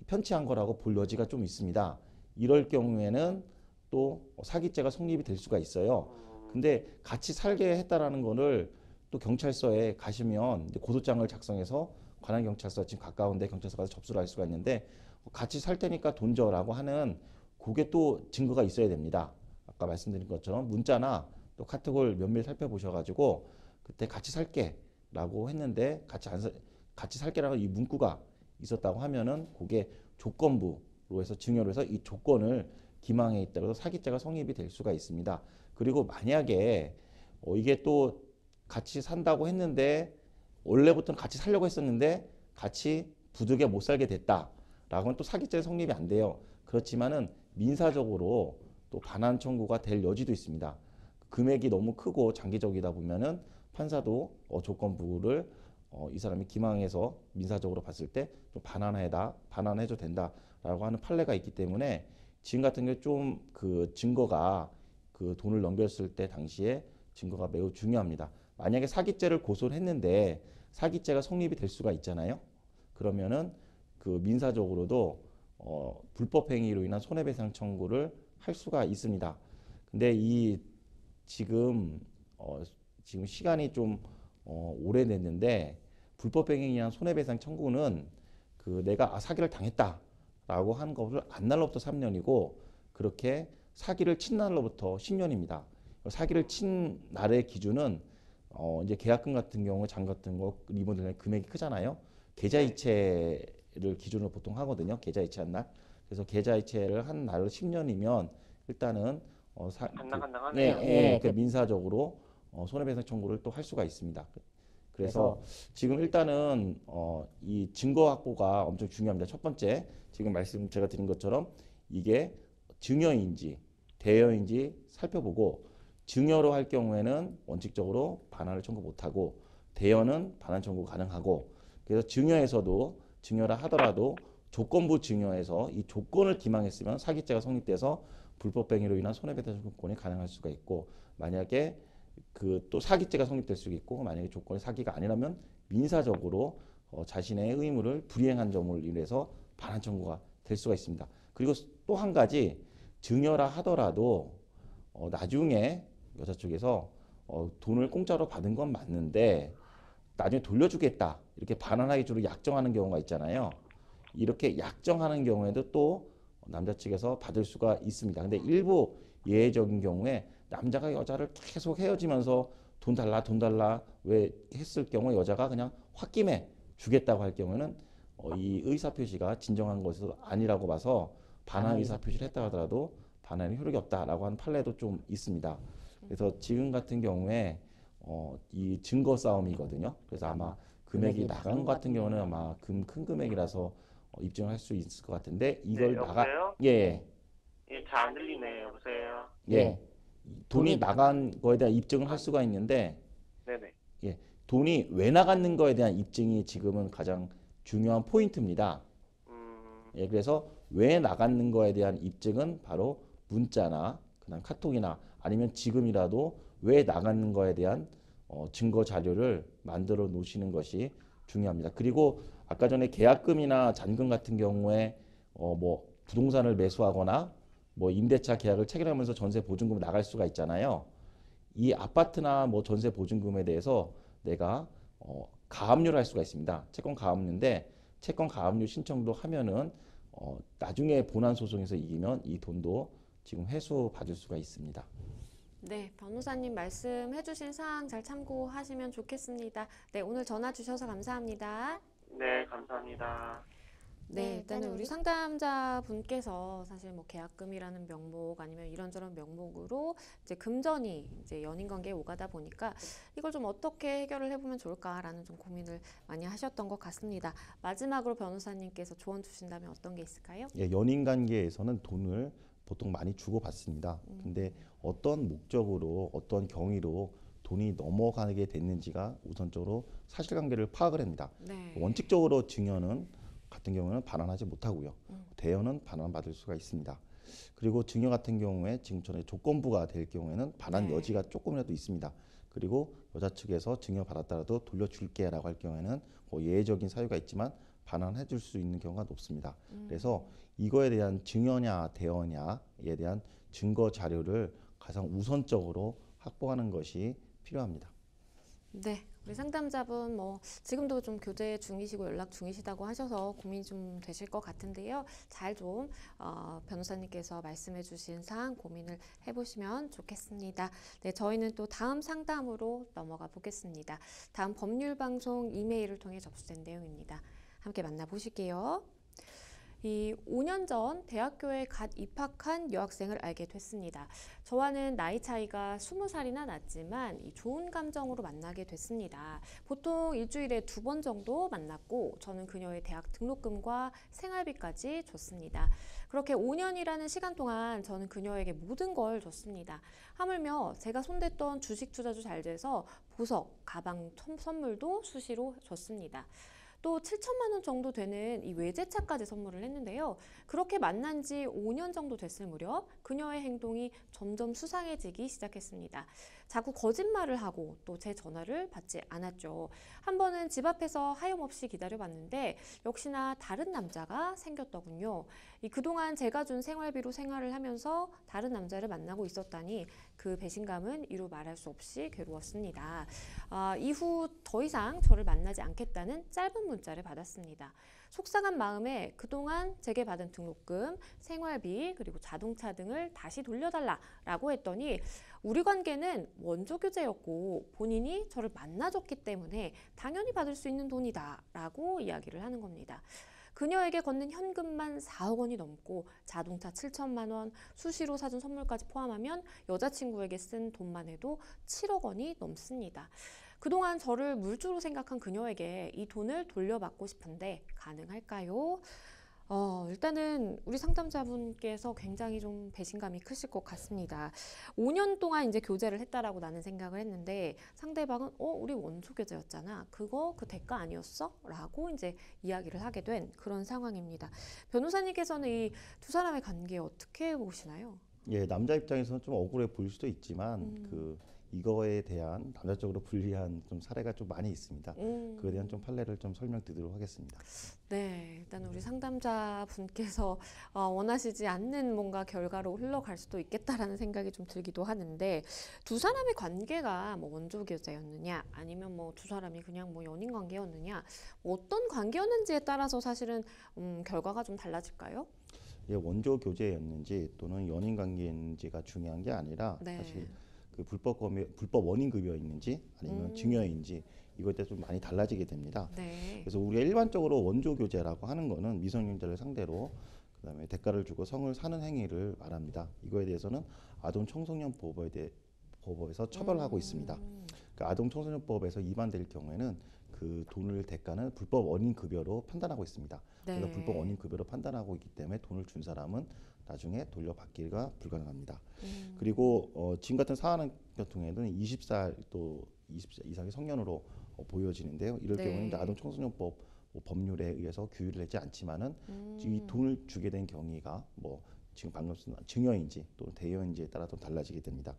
편취한 거라고 볼 여지가 좀 있습니다. 이럴 경우에는 또 사기죄가 성립이 될 수가 있어요. 근데 같이 살게 했다라는 거를 또 경찰서에 가시면 이제 고소장을 작성해서 관할 경찰서 지금 가까운데 경찰서 가서 접수를 할 수가 있는데 같이 살 테니까 돈 줘라고 하는 그게 또 증거가 있어야 됩니다. 아까 말씀드린 것처럼 문자나 또 카톡을 면밀히 살펴보셔가지고 그때 같이 살게라고 했는데 같이 살게라는 이 문구가 있었다고 하면은 그게 조건부로 해서 증여로 해서 이 조건을 기망해 있다고 해서 사기죄가 성립이 될 수가 있습니다. 그리고 만약에 이게 또 같이 산다고 했는데 원래부터는 같이 살려고 했었는데 같이 부득이 못 살게 됐다라고 하면 또 사기죄 성립이 안 돼요. 그렇지만은 민사적으로 또 반환 청구가 될 여지도 있습니다. 금액이 너무 크고 장기적이다 보면은 판사도 조건부를 이 사람이 기망해서 민사적으로 봤을 때 좀 반환해도 된다라고 하는 판례가 있기 때문에 지금 같은 경우 좀 그 증거가 그 돈을 넘겼을 때 당시에 증거가 매우 중요합니다. 만약에 사기죄를 고소를 했는데 사기죄가 성립이 될 수가 있잖아요. 그러면은 그 민사적으로도 불법 행위로 인한 손해배상 청구를 할 수가 있습니다. 근데 이 지금 지금 시간이 좀 오래됐는데 불법 행위에 의한 손해배상 청구는 그 내가 사기를 당했다. 라고 한 것을 안 날로부터 3년이고 그렇게 사기를 친 날로부터 10년입니다. 사기를 친 날의 기준은 이제 계약금 같은 경우 장 같은 거 리모델링 금액이 크잖아요. 계좌이체를 기준으로 보통 하거든요. 계좌이체한 날. 그래서 계좌이체를 한 날로 10년이면 일단은 간당간당하네요. 그 민사적으로 손해배상 청구를 또 할 수가 있습니다. 그래서 지금 일단은 이 증거 확보가 엄청 중요합니다. 첫 번째, 지금 말씀 제가 드린 것처럼 이게 증여인지 대여인지 살펴보고 증여로 할 경우에는 원칙적으로 반환을 청구 못하고 대여는 반환 청구 가능하고 그래서 증여에서도 증여라 하더라도 조건부 증여에서 이 조건을 기망했으면 사기죄가 성립돼서 불법행위로 인한 손해배상 청구권이 가능할 수가 있고 만약에 그 또 사기죄가 성립될 수 있고 만약에 조건이 사기가 아니라면 민사적으로 자신의 의무를 불이행한 점을 인해서 반환 청구가 될 수가 있습니다. 그리고 또 한 가지 증여라 하더라도 나중에 여자 쪽에서 돈을 공짜로 받은 건 맞는데 나중에 돌려주겠다 이렇게 반환하기 주로 약정하는 경우가 있잖아요. 이렇게 약정하는 경우에도 또 남자 측에서 받을 수가 있습니다. 근데 일부 예외적인 경우에 남자가 여자를 계속 헤어지면서 돈 달라 왜 했을 경우 여자가 그냥 홧김에 주겠다고 할 경우에는 이 의사표시가 진정한 것이 아니라고 봐서 반환 의사표시를 했다 하더라도 반환이 효력이 없다라고 하는 판례도 좀 있습니다. 그래서 지금 같은 경우에 이 증거 싸움이거든요. 그래서 아마 금액이 나간 것 같은 경우는 아마 큰 금액이라서 입증을 할 수 있을 것 같은데 이걸 여보세요? 예, 잘 안 들리네. 여보세요? 예. 돈이 나간 거에 대한 입증을 할 수가 있는데 네네. 예, 돈이 왜 나갔는 거에 대한 입증이 지금은 가장 중요한 포인트입니다. 예, 그래서 왜 나갔는 거에 대한 입증은 바로 문자나 그다음 카톡이나 아니면 지금이라도 왜 나갔는 거에 대한 증거 자료를 만들어 놓으시는 것이 중요합니다. 그리고 아까 전에 계약금이나 잔금 같은 경우에 뭐 부동산을 매수하거나 뭐 임대차 계약을 체결하면서 전세 보증금 나갈 수가 있잖아요. 이 아파트나 뭐 전세 보증금에 대해서 내가 가압류를 할 수가 있습니다. 채권 가압류인데 채권 가압류 신청도 하면은 나중에 본안 소송에서 이기면 이 돈도 지금 회수 받을 수가 있습니다. 네, 변호사님 말씀해주신 사항 잘 참고하시면 좋겠습니다. 네, 오늘 전화 주셔서 감사합니다. 네, 감사합니다. 네, 일단은 우리 상담자분께서 사실 뭐 계약금이라는 명목 아니면 이런저런 명목으로 이제 금전이 이제 연인 관계에 오가다 보니까 이걸 좀 어떻게 해결을 해보면 좋을까라는 좀 고민을 많이 하셨던 것 같습니다. 마지막으로 변호사님께서 조언 주신다면 어떤 게 있을까요? 예, 연인 관계에서는 돈을 보통 많이 주고 받습니다. 근데 어떤 목적으로 어떤 경위로 돈이 넘어가게 됐는지가 우선적으로 사실관계를 파악을 합니다. 네. 원칙적으로 증여는 같은 경우는 반환하지 못하고요. 대여는 반환받을 수가 있습니다. 그리고 증여 같은 경우에 지금 전에 조건부가 될 경우에는 반환 네. 여지가 조금이라도 있습니다. 그리고 여자 측에서 증여 받았다라도 돌려줄게라고 할 경우에는 뭐 예외적인 사유가 있지만 반환해 줄 수 있는 경우가 높습니다. 그래서 이거에 대한 증여냐 대여냐에 대한 증거 자료를 가장 우선적으로 확보하는 것이 필요합니다. 네, 우리 상담자분 뭐 지금도 좀 교제 중이시고 연락 중이시다고 하셔서 고민이 좀 되실 것 같은데요. 잘 좀 변호사님께서 말씀해주신 사항 고민을 해보시면 좋겠습니다. 네, 저희는 또 다음 상담으로 넘어가 보겠습니다. 다음 법률방송 이메일을 통해 접수된 내용입니다. 함께 만나보실게요. 이 5년 전 대학교에 갓 입학한 여학생을 알게 됐습니다. 저와는 나이 차이가 20살이나 났지만 이 좋은 감정으로 만나게 됐습니다. 보통 일주일에 2번 정도 만났고 저는 그녀의 대학 등록금과 생활비까지 줬습니다. 그렇게 5년이라는 시간 동안 저는 그녀에게 모든 걸 줬습니다. 하물며 제가 손댔던 주식 투자도 잘 돼서 보석, 가방 선물도 수시로 줬습니다. 또 7천만 원 정도 되는 이 외제차까지 선물을 했는데요. 그렇게 만난 지 5년 정도 됐을 무렵 그녀의 행동이 점점 수상해지기 시작했습니다. 자꾸 거짓말을 하고 또 제 전화를 받지 않았죠. 한 번은 집 앞에서 하염없이 기다려봤는데 역시나 다른 남자가 생겼더군요. 그동안 제가 준 생활비로 생활을 하면서 다른 남자를 만나고 있었다니 그 배신감은 이루 말할 수 없이 괴로웠습니다. 이후 더 이상 저를 만나지 않겠다는 짧은 문자를 받았습니다. 속상한 마음에 그동안 제게 받은 등록금, 생활비, 그리고 자동차 등을 다시 돌려달라고 했더니 우리 관계는 원조 교제였고 본인이 저를 만나줬기 때문에 당연히 받을 수 있는 돈이다라고 이야기를 하는 겁니다. 그녀에게 건넨 현금만 4억 원이 넘고 자동차 7천만 원, 수시로 사준 선물까지 포함하면 여자친구에게 쓴 돈만 해도 7억 원이 넘습니다. 그동안 저를 물주로 생각한 그녀에게 이 돈을 돌려받고 싶은데 가능할까요? 일단은 우리 상담자분께서 굉장히 좀 배신감이 크실 것 같습니다. 5년 동안 이제 교제를 했다라고 나는 생각을 했는데 상대방은 우리 원조 교제였잖아. 그거 그 대가 아니었어? 라고 이제 이야기를 하게 된 그런 상황입니다. 변호사님께서는 이 두 사람의 관계 어떻게 보시나요? 예, 남자 입장에서는 좀 억울해 보일 수도 있지만 이거에 대한 남자 쪽으로 불리한 좀 사례가 좀 많이 있습니다. 그에 대한 좀 판례를 좀 설명드리도록 하겠습니다. 네, 일단 우리 상담자분께서 원하시지 않는 뭔가 결과로 흘러갈 수도 있겠다라는 생각이 좀 들기도 하는데 두 사람의 관계가 뭐 원조 교제였느냐 아니면 뭐 두 사람이 그냥 뭐 연인 관계였느냐 어떤 관계였는지에 따라서 사실은 결과가 좀 달라질까요? 예, 원조 교제였는지 또는 연인 관계인지가 중요한 게 아니라 네. 사실 그 불법 원인 급여인지 아니면 증여인지 이거에 따라 좀 많이 달라지게 됩니다. 네. 그래서 우리가 일반적으로 원조 교제라고 하는 거는 미성년자를 상대로 그다음에 대가를 주고 성을 사는 행위를 말합니다. 이거에 대해서는 아동 청소년 법에서 처벌하고 있습니다. 그러니까 아동 청소년법에서 위반될 경우에는 그 돈을 대가는 불법 원인 급여로 판단하고 있습니다. 네. 그래서 불법 원인 급여로 판단하고 있기 때문에 돈을 준 사람은 나중에 돌려받기가 불가능합니다. 그리고 지금 같은 상황 경우에는 20살 또 20살 이상의 성년으로 보여지는데요. 이럴 네. 경우는 이제 아동 청소년법 법률에 의해서 규율을 하지 않지만은 이 돈을 주게 된 경위가 뭐 지금 방금 쓴 증여인지 또는 대여인지에 따라 좀 달라지게 됩니다.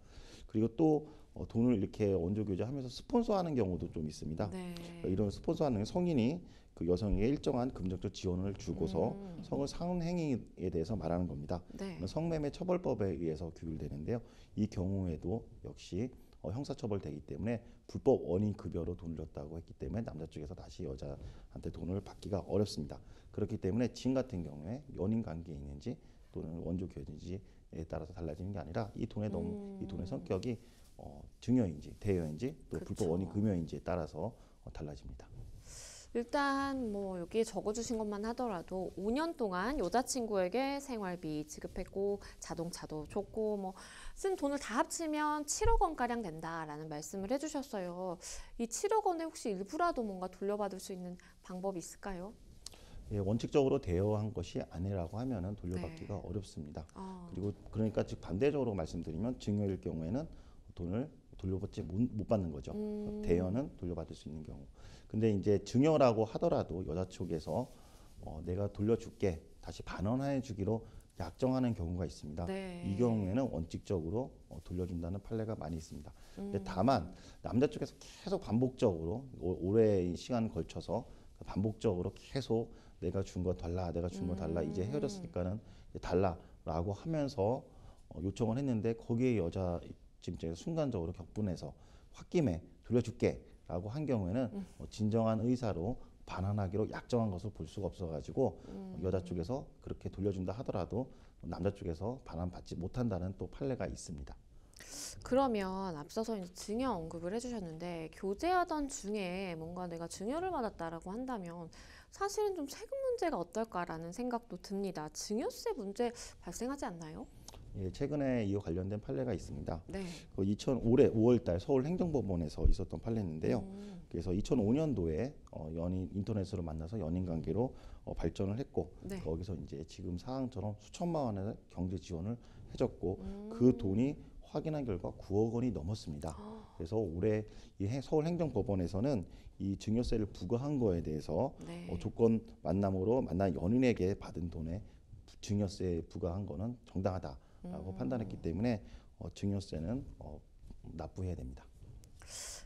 그리고 또 돈을 이렇게 원조 교제하면서 스폰서하는 경우도 좀 있습니다. 네. 이런 스폰서하는 성인이 그 여성에게 일정한 금전적 지원을 주고서 성을 사는 행위에 대해서 말하는 겁니다. 네. 성매매 처벌법에 의해서 규율되는데요. 이 경우에도 역시 형사처벌되기 때문에 불법 원인 급여로 돈을 줬다고 했기 때문에 남자 쪽에서 다시 여자한테 돈을 받기가 어렵습니다. 그렇기 때문에 지금 같은 경우에 연인 관계에 있는지 또는 원조 교제인지에 따라서 달라지는 게 아니라 이 돈의 이 돈의 성격이 증여인지 대여인지 또 불법 그쵸. 원인 금여인지에 따라서 달라집니다. 일단 뭐 여기에 적어주신 것만 하더라도 5년 동안 여자친구에게 생활비 지급했고 자동차도 줬고 뭐 쓴 돈을 다 합치면 7억 원가량 된다라는 말씀을 해주셨어요. 이 7억 원에 혹시 일부라도 뭔가 돌려받을 수 있는 방법이 있을까요? 예, 원칙적으로 대여한 것이 아니라고 하면은 돌려받기가 네. 어렵습니다. 그리고 그러니까 즉 반대적으로 말씀드리면 증여일 경우에는 돈을 돌려받지 못 받는 거죠. 대여는 돌려받을 수 있는 경우. 근데 이제 증여라고 하더라도 여자 쪽에서 내가 돌려줄게 다시 반환해 주기로 약정하는 경우가 있습니다. 네. 이 경우에는 원칙적으로 돌려준다는 판례가 많이 있습니다. 근데 다만 남자 쪽에서 계속 반복적으로 오랜 시간을 걸쳐서 반복적으로 계속 내가 준 거 달라, 내가 준 거 달라, 이제 헤어졌으니까는 이제 달라라고 하면서 요청을 했는데 거기에 여자 입장에서 순간적으로 격분해서 홧김에 돌려줄게라고 한 경우에는 진정한 의사로 반환하기로 약정한 것을 볼 수가 없어가지고 여자 쪽에서 그렇게 돌려준다 하더라도 남자 쪽에서 반환받지 못한다는 또 판례가 있습니다. 그러면 앞서서 이제 증여 언급을 해주셨는데 교제하던 중에 뭔가 내가 증여를 받았다라고 한다면 사실은 좀 세금 문제가 어떨까라는 생각도 듭니다. 증여세 문제 발생하지 않나요? 예, 최근에 이와 관련된 판례가 있습니다. 네. 올해 5월달 서울행정법원에서 있었던 판례인데요. 그래서 2005년도에 인터넷으로 만나서 연인 관계로 발전을 했고 네. 거기서 이제 지금 사항처럼 수천만 원의 경제 지원을 해줬고 그 돈이 확인한 결과 9억 원이 넘었습니다. 그래서 올해 서울행정법원에서는 이 증여세를 부과한 거에 대해서 네. 조건 만남으로 만난 연인에게 받은 돈에 증여세 부과한 거는 정당하다라고 판단했기 때문에 증여세는 납부해야 됩니다.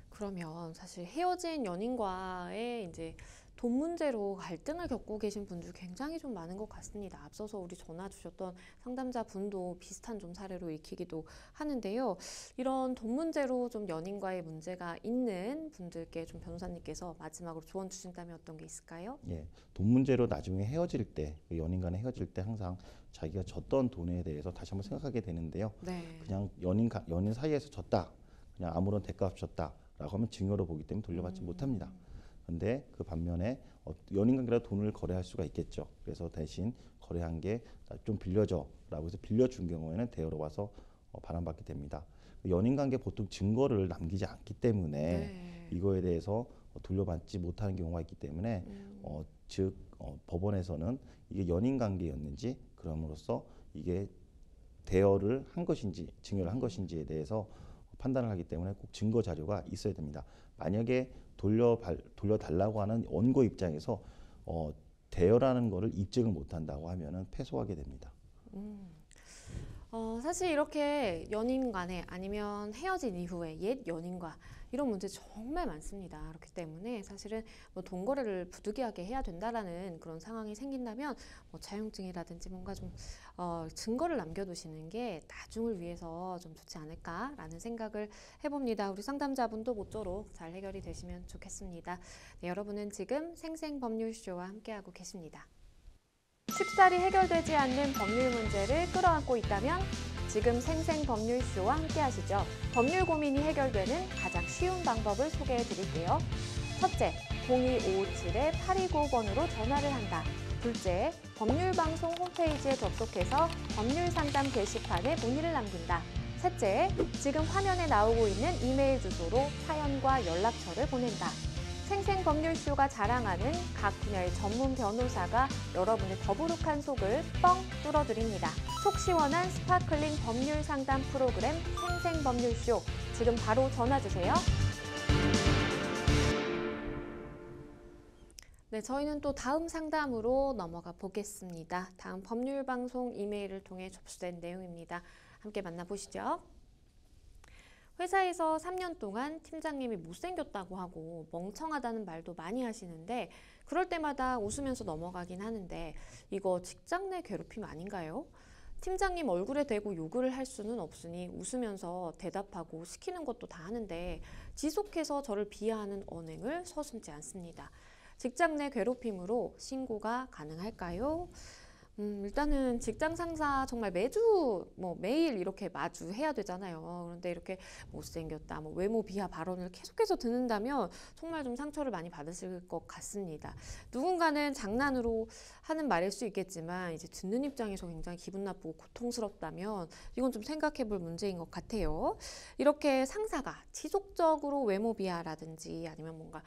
그러면 사실 헤어진 연인과의 이제 돈 문제로 갈등을 겪고 계신 분들 굉장히 좀 많은 것 같습니다. 앞서서 우리 전화 주셨던 상담자분도 비슷한 좀 사례로 읽히기도 하는데요. 이런 돈 문제로 좀 연인과의 문제가 있는 분들께 좀 변호사님께서 마지막으로 조언 주신다면 어떤 게 있을까요? 예, 돈 문제로 나중에 헤어질 때, 그 연인 간에 헤어질 때 항상 자기가 졌던 돈에 대해서 다시 한번 생각하게 되는데요. 네. 그냥 연인 사이에서 졌다, 그냥 아무런 대가 없이 졌다라고 하면 증여로 보기 때문에 돌려받지 못합니다. 근데 그 반면에 연인 관계라 돈을 거래할 수가 있겠죠. 그래서 대신 거래한 게 좀 빌려줘라고 해서 빌려준 경우에는 대여로 와서 반환받게 됩니다. 연인 관계 보통 증거를 남기지 않기 때문에 네. 이거에 대해서 돌려받지 못하는 경우가 있기 때문에 즉 법원에서는 이게 연인 관계였는지 그럼으로써 이게 대여를 한 것인지 증여를 한 것인지에 대해서 판단을 하기 때문에 꼭 증거 자료가 있어야 됩니다. 만약에 돌려달라고 하는 원고 입장에서 대여라는 거를 입증을 못한다고 하면은 패소하게 됩니다. 사실 이렇게 연인 간에 아니면 헤어진 이후에 옛 연인과 이런 문제 정말 많습니다. 그렇기 때문에 사실은 뭐 돈거래를 부득이하게 해야 된다라는 그런 상황이 생긴다면 뭐 차용증이라든지 뭔가 좀 증거를 남겨두시는 게 나중을 위해서 좀 좋지 않을까라는 생각을 해봅니다. 우리 상담자분도 모쪼록 잘 해결이 되시면 좋겠습니다. 네, 여러분은 지금 생생법률쇼와 함께하고 계십니다. 쉽사리 해결되지 않는 법률 문제를 끌어안고 있다면 지금 생생법률쇼와 함께하시죠. 법률 고민이 해결되는 가장 쉬운 방법을 소개해 드릴게요. 첫째, 02557-8295번으로 전화를 한다. 둘째, 법률방송 홈페이지에 접속해서 법률상담 게시판에 문의를 남긴다. 셋째, 지금 화면에 나오고 있는 이메일 주소로 사연과 연락처를 보낸다. 생생법률쇼가 자랑하는 각 분야의 전문 변호사가 여러분의 더부룩한 속을 뻥 뚫어드립니다. 속 시원한 스파클링 법률 상담 프로그램 생생법률쇼. 지금 바로 전화주세요. 네, 저희는 또 다음 상담으로 넘어가 보겠습니다. 다음 법률방송 이메일을 통해 접수된 내용입니다. 함께 만나보시죠. 회사에서 3년 동안 팀장님이 못생겼다고 하고 멍청하다는 말도 많이 하시는데 그럴 때마다 웃으면서 넘어가긴 하는데 이거 직장 내 괴롭힘 아닌가요? 팀장님 얼굴에 대고 욕을 할 수는 없으니 웃으면서 대답하고 시키는 것도 다 하는데 지속해서 저를 비하하는 언행을 서슴지 않습니다. 직장 내 괴롭힘으로 신고가 가능할까요? 일단은 직장 상사 정말 매주 매일 이렇게 마주해야 되잖아요. 그런데 이렇게 못생겼다, 외모 비하 발언을 계속해서 듣는다면 정말 좀 상처를 많이 받으실 것 같습니다. 누군가는 장난으로 하는 말일 수 있겠지만 이제 듣는 입장에서 굉장히 기분 나쁘고 고통스럽다면 이건 좀 생각해 볼 문제인 것 같아요. 이렇게 상사가 지속적으로 외모 비하라든지 아니면 뭔가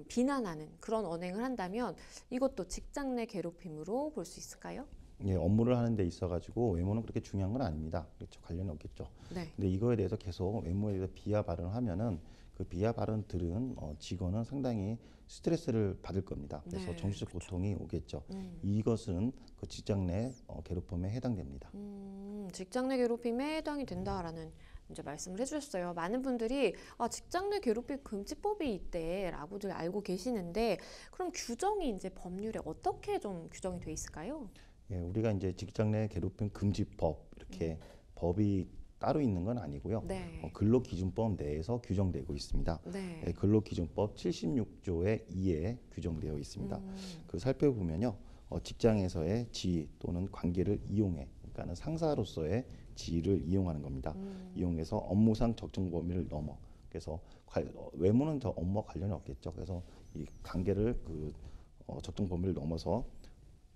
비난하는 그런 언행을 한다면 이것도 직장 내 괴롭힘으로 볼 수 있을까요? 예, 업무를 하는 데 있어가지고 외모는 그렇게 중요한 건 아닙니다. 그렇죠. 관련이 없겠죠. 네. 근데 이거에 대해서 계속 외모에 대해서 비하 발언을 하면은 그 비하 발언 들은 직원은 상당히 스트레스를 받을 겁니다. 그래서 네, 정신적 그렇죠. 고통이 오겠죠. 이것은 그 직장 내 괴롭힘에 해당됩니다. 직장 내 괴롭힘에 해당이 된다라는 이제 말씀을 해주셨어요. 많은 분들이 직장 내 괴롭힘 금지법이 있대라고들 알고 계시는데 그럼 규정이 이제 법률에 어떻게 좀 규정이 돼 있을까요? 예, 우리가 이제 직장 내 괴롭힘 금지법 이렇게 법이 따로 있는 건 아니고요. 네. 근로기준법 내에서 규정되고 있습니다. 네. 예, 근로기준법 76조의 2에 규정되어 있습니다. 그 살펴보면요, 직장에서의 지위 또는 관계를 이용해, 그러니까는 상사로서의 지위를 이용하는 겁니다. 이용해서 업무상 적정 범위를 넘어, 그래서 외모는 저 업무와 관련이 없겠죠. 그래서 이 관계를 적정 범위를 넘어서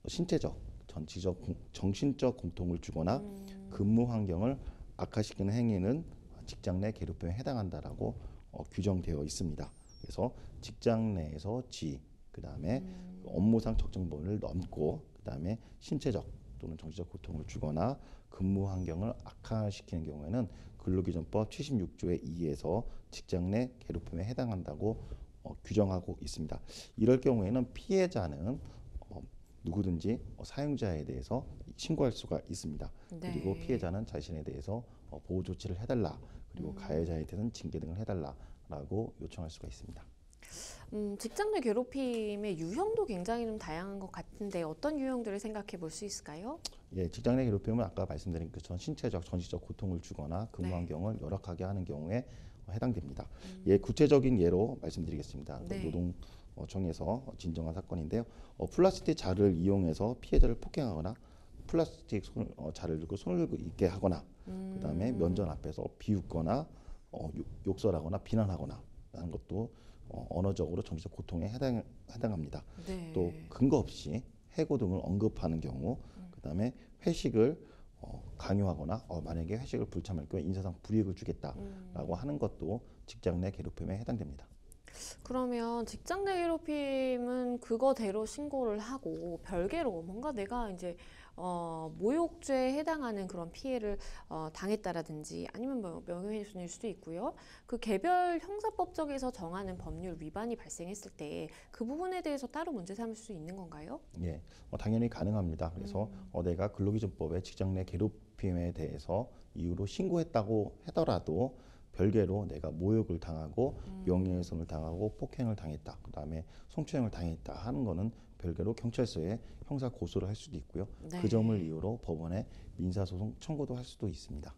신체적, 전치적, 정신적 고통을 주거나 근무 환경을 악화시키는 행위는 직장 내 괴롭힘에 해당한다라고 규정되어 있습니다. 그래서 직장 내에서 지위, 그 다음에 업무상 적정 범위를 넘고, 그 다음에 신체적 또는 정신적 고통을 주거나 근무 환경을 악화시키는 경우에는 근로기준법 76조의 2에서 직장 내 괴롭힘에 해당한다고 규정하고 있습니다. 이럴 경우에는 피해자는 누구든지 사용자에 대해서 신고할 수가 있습니다. 네. 그리고 피해자는 자신에 대해서 보호 조치를 해달라, 그리고 가해자한테는 징계 등을 해달라라고 요청할 수가 있습니다. 직장 내 괴롭힘의 유형도 굉장히 좀 다양한 것 같은데 어떤 유형들을 생각해 볼 수 있을까요? 예, 직장 내 괴롭힘은 아까 말씀드린 것처럼 신체적, 정신적 고통을 주거나 근무 네. 환경을 열악하게 하는 경우에 해당됩니다. 예, 구체적인 예로 말씀드리겠습니다. 네. 노동청에서 진정한 사건인데요. 플라스틱 자를 이용해서 피해자를 폭행하거나 플라스틱 자를 들고 손을 있게 하거나 그다음에 면전 앞에서 비웃거나 욕설하거나 비난하거나 하는 것도 언어적으로 정신적 고통에 해당합니다. 네. 또 근거 없이 해고 등을 언급하는 경우, 그다음에 회식을 강요하거나 만약에 회식을 불참할 경우 인사상 불이익을 주겠다라고 하는 것도 직장 내 괴롭힘에 해당됩니다. 그러면 직장 내 괴롭힘은 그거대로 신고를 하고 별개로 뭔가 내가 이제 모욕죄에 해당하는 그런 피해를 당했다라든지 아니면 뭐 명예훼손일 수도 있고요. 그 개별 형사법적에서 정하는 법률 위반이 발생했을 때 그 부분에 대해서 따로 문제 삼을 수 있는 건가요? 예, 당연히 가능합니다. 그래서 내가 근로기준법에 직장 내 괴롭힘에 대해서 이유로 신고했다고 하더라도 별개로 내가 모욕을 당하고 명예훼손을 당하고 폭행을 당했다, 그다음에 성추행을 당했다 하는 거는 별개로 경찰서에 형사 고소를 할 수도 있고요. 네. 그 점을 이유로 법원에 민사소송 청구도 할 수도 있습니다.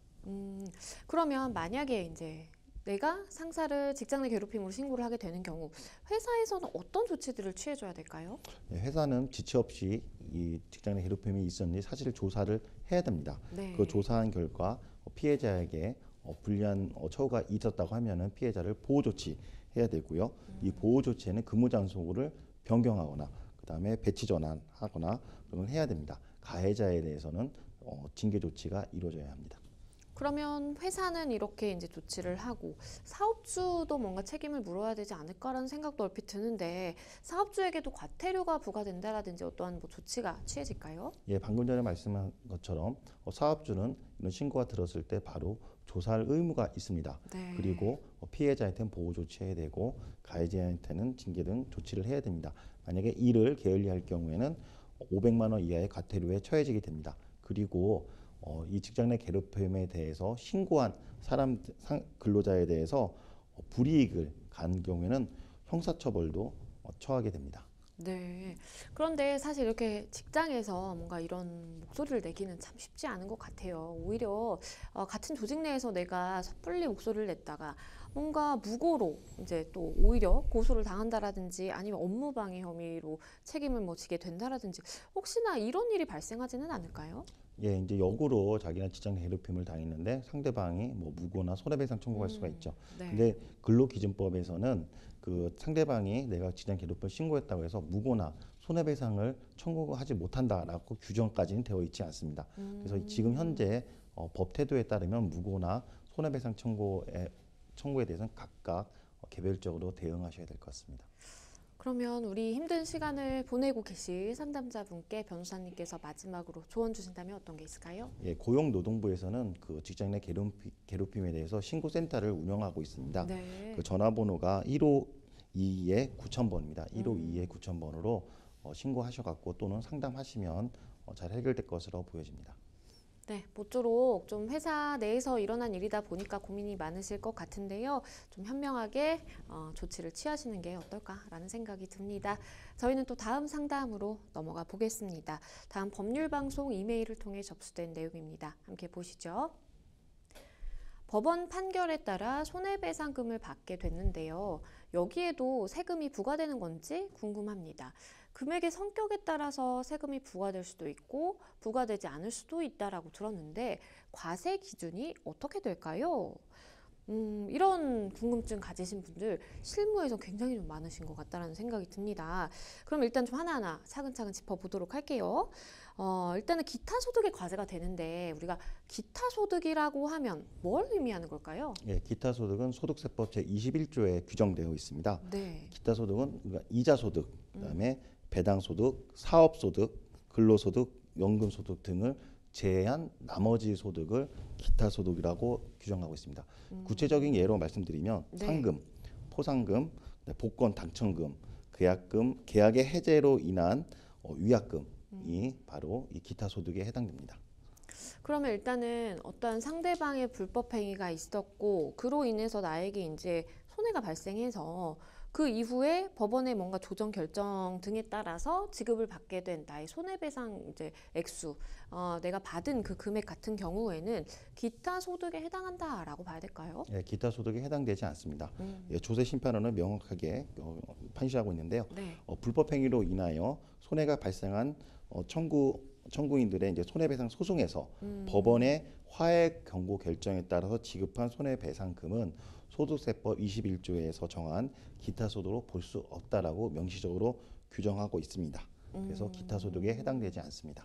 그러면 만약에 이제 내가 상사를 직장 내 괴롭힘으로 신고를 하게 되는 경우 회사에서는 어떤 조치들을 취해줘야 될까요? 예, 회사는 지체 없이 이 직장 내 괴롭힘이 있었는지 사실을 조사를 해야 됩니다. 네. 그 조사한 결과 피해자에게 불리한 처우가 있었다고 하면은 피해자를 보호 조치해야 되고요. 이 보호 조치에는 근무 장소를 변경하거나 그다음에 배치 전환하거나 그런 걸 해야 됩니다. 가해자에 대해서는 징계 조치가 이루어져야 합니다. 그러면 회사는 이렇게 이제 조치를 하고 사업주도 뭔가 책임을 물어야 되지 않을까라는 생각도 얼핏 드는데 사업주에게도 과태료가 부과된다라든지 어떠한 뭐 조치가 취해질까요? 예, 방금 전에 말씀한 것처럼 사업주는 이런 신고가 들었을 때 바로 조사할 의무가 있습니다. 네. 그리고 피해자한테는 보호 조치해야 되고 가해자한테는 징계 등 조치를 해야 됩니다. 만약에 이를 게을리할 경우에는 500만 원 이하의 과태료에 처해지게 됩니다. 그리고 이 직장 내 괴롭힘에 대해서 신고한 근로자에 대해서 불이익을 간 경우에는 형사처벌도 처하게 됩니다. 네. 그런데 사실 이렇게 직장에서 뭔가 이런 목소리를 내기는 참 쉽지 않은 것 같아요. 오히려 같은 조직 내에서 내가 섣불리 목소리를 냈다가 뭔가 무고로 이제 또 오히려 고소를 당한다라든지 아니면 업무방해 혐의로 책임을 뭐 지게 된다라든지 혹시나 이런 일이 발생하지는 않을까요? 예, 이제 역으로 자기는 직장 내 괴롭힘을 당했는데 상대방이 뭐 무고나 손해배상 청구할 수가 있죠. 네. 근데 근로기준법에서는 그 상대방이 내가 직장 괴롭힘을 신고했다고 해서 무고나 손해배상을 청구하지 못한다라고 규정까지는 되어 있지 않습니다. 그래서 지금 현재 법 태도에 따르면 무고나 손해배상 청구에 대해서는 각각 개별적으로 대응하셔야 될 것 같습니다. 그러면 우리 힘든 시간을 보내고 계실 상담자분께 변호사님께서 마지막으로 조언 주신다면 어떤 게 있을까요? 예, 고용노동부에서는 그 직장 내 괴롭힘에 대해서 신고센터를 운영하고 있습니다. 네. 그 전화번호가 152-9000번입니다. 152-9000번으로 신고하셔갖고 또는 상담하시면 잘 해결될 것으로 보여집니다. 네, 모쪼록 좀 회사 내에서 일어난 일이다 보니까 고민이 많으실 것 같은데요. 좀 현명하게 조치를 취하시는 게 어떨까라는 생각이 듭니다. 저희는 또 다음 상담으로 넘어가 보겠습니다. 다음 법률방송 이메일을 통해 접수된 내용입니다. 함께 보시죠. 법원 판결에 따라 손해배상금을 받게 됐는데요. 여기에도 세금이 부과되는 건지 궁금합니다. 금액의 성격에 따라서 세금이 부과될 수도 있고 부과되지 않을 수도 있다라고 들었는데 과세 기준이 어떻게 될까요? 이런 궁금증 가지신 분들 실무에서 굉장히 좀 많으신 것 같다는 생각이 듭니다. 그럼 일단 좀 하나하나 차근차근 짚어보도록 할게요. 일단은 기타 소득의 과세가 되는데 우리가 기타 소득이라고 하면 뭘 의미하는 걸까요? 예, 기타 소득은 소득세법 제21조에 규정되어 있습니다. 네. 기타 소득은 우리가 이자 소득, 그다음에 배당 소득, 사업 소득, 근로소득, 연금소득 등을 제외한 나머지 소득을 기타 소득이라고 규정하고 있습니다. 구체적인 예로 말씀드리면 네. 상금, 포상금, 복권 당첨금, 계약금, 계약의 해제로 인한 위약금이 바로 이 기타 소득에 해당됩니다. 그러면 일단은 어떠한 상대방의 불법 행위가 있었고 그로 인해서 나에게 이제 손해가 발생해서 그 이후에 법원의 뭔가 조정 결정 등에 따라서 지급을 받게 된 나의 손해배상 이제 액수, 내가 받은 그 금액 같은 경우에는 기타 소득에 해당한다라고 봐야 될까요? 예, 기타 소득에 해당되지 않습니다. 음. 예, 조세심판원은 명확하게 판시하고 있는데요. 네. 불법 행위로 인하여 손해가 발생한 청구인들의 이제 손해배상 소송에서 법원의 화해 경고 결정에 따라서 지급한 손해배상금은 소득세법 21조에서 정한 기타 소득으로 볼 수 없다라고 명시적으로 규정하고 있습니다. 그래서 기타 소득에 해당되지 않습니다.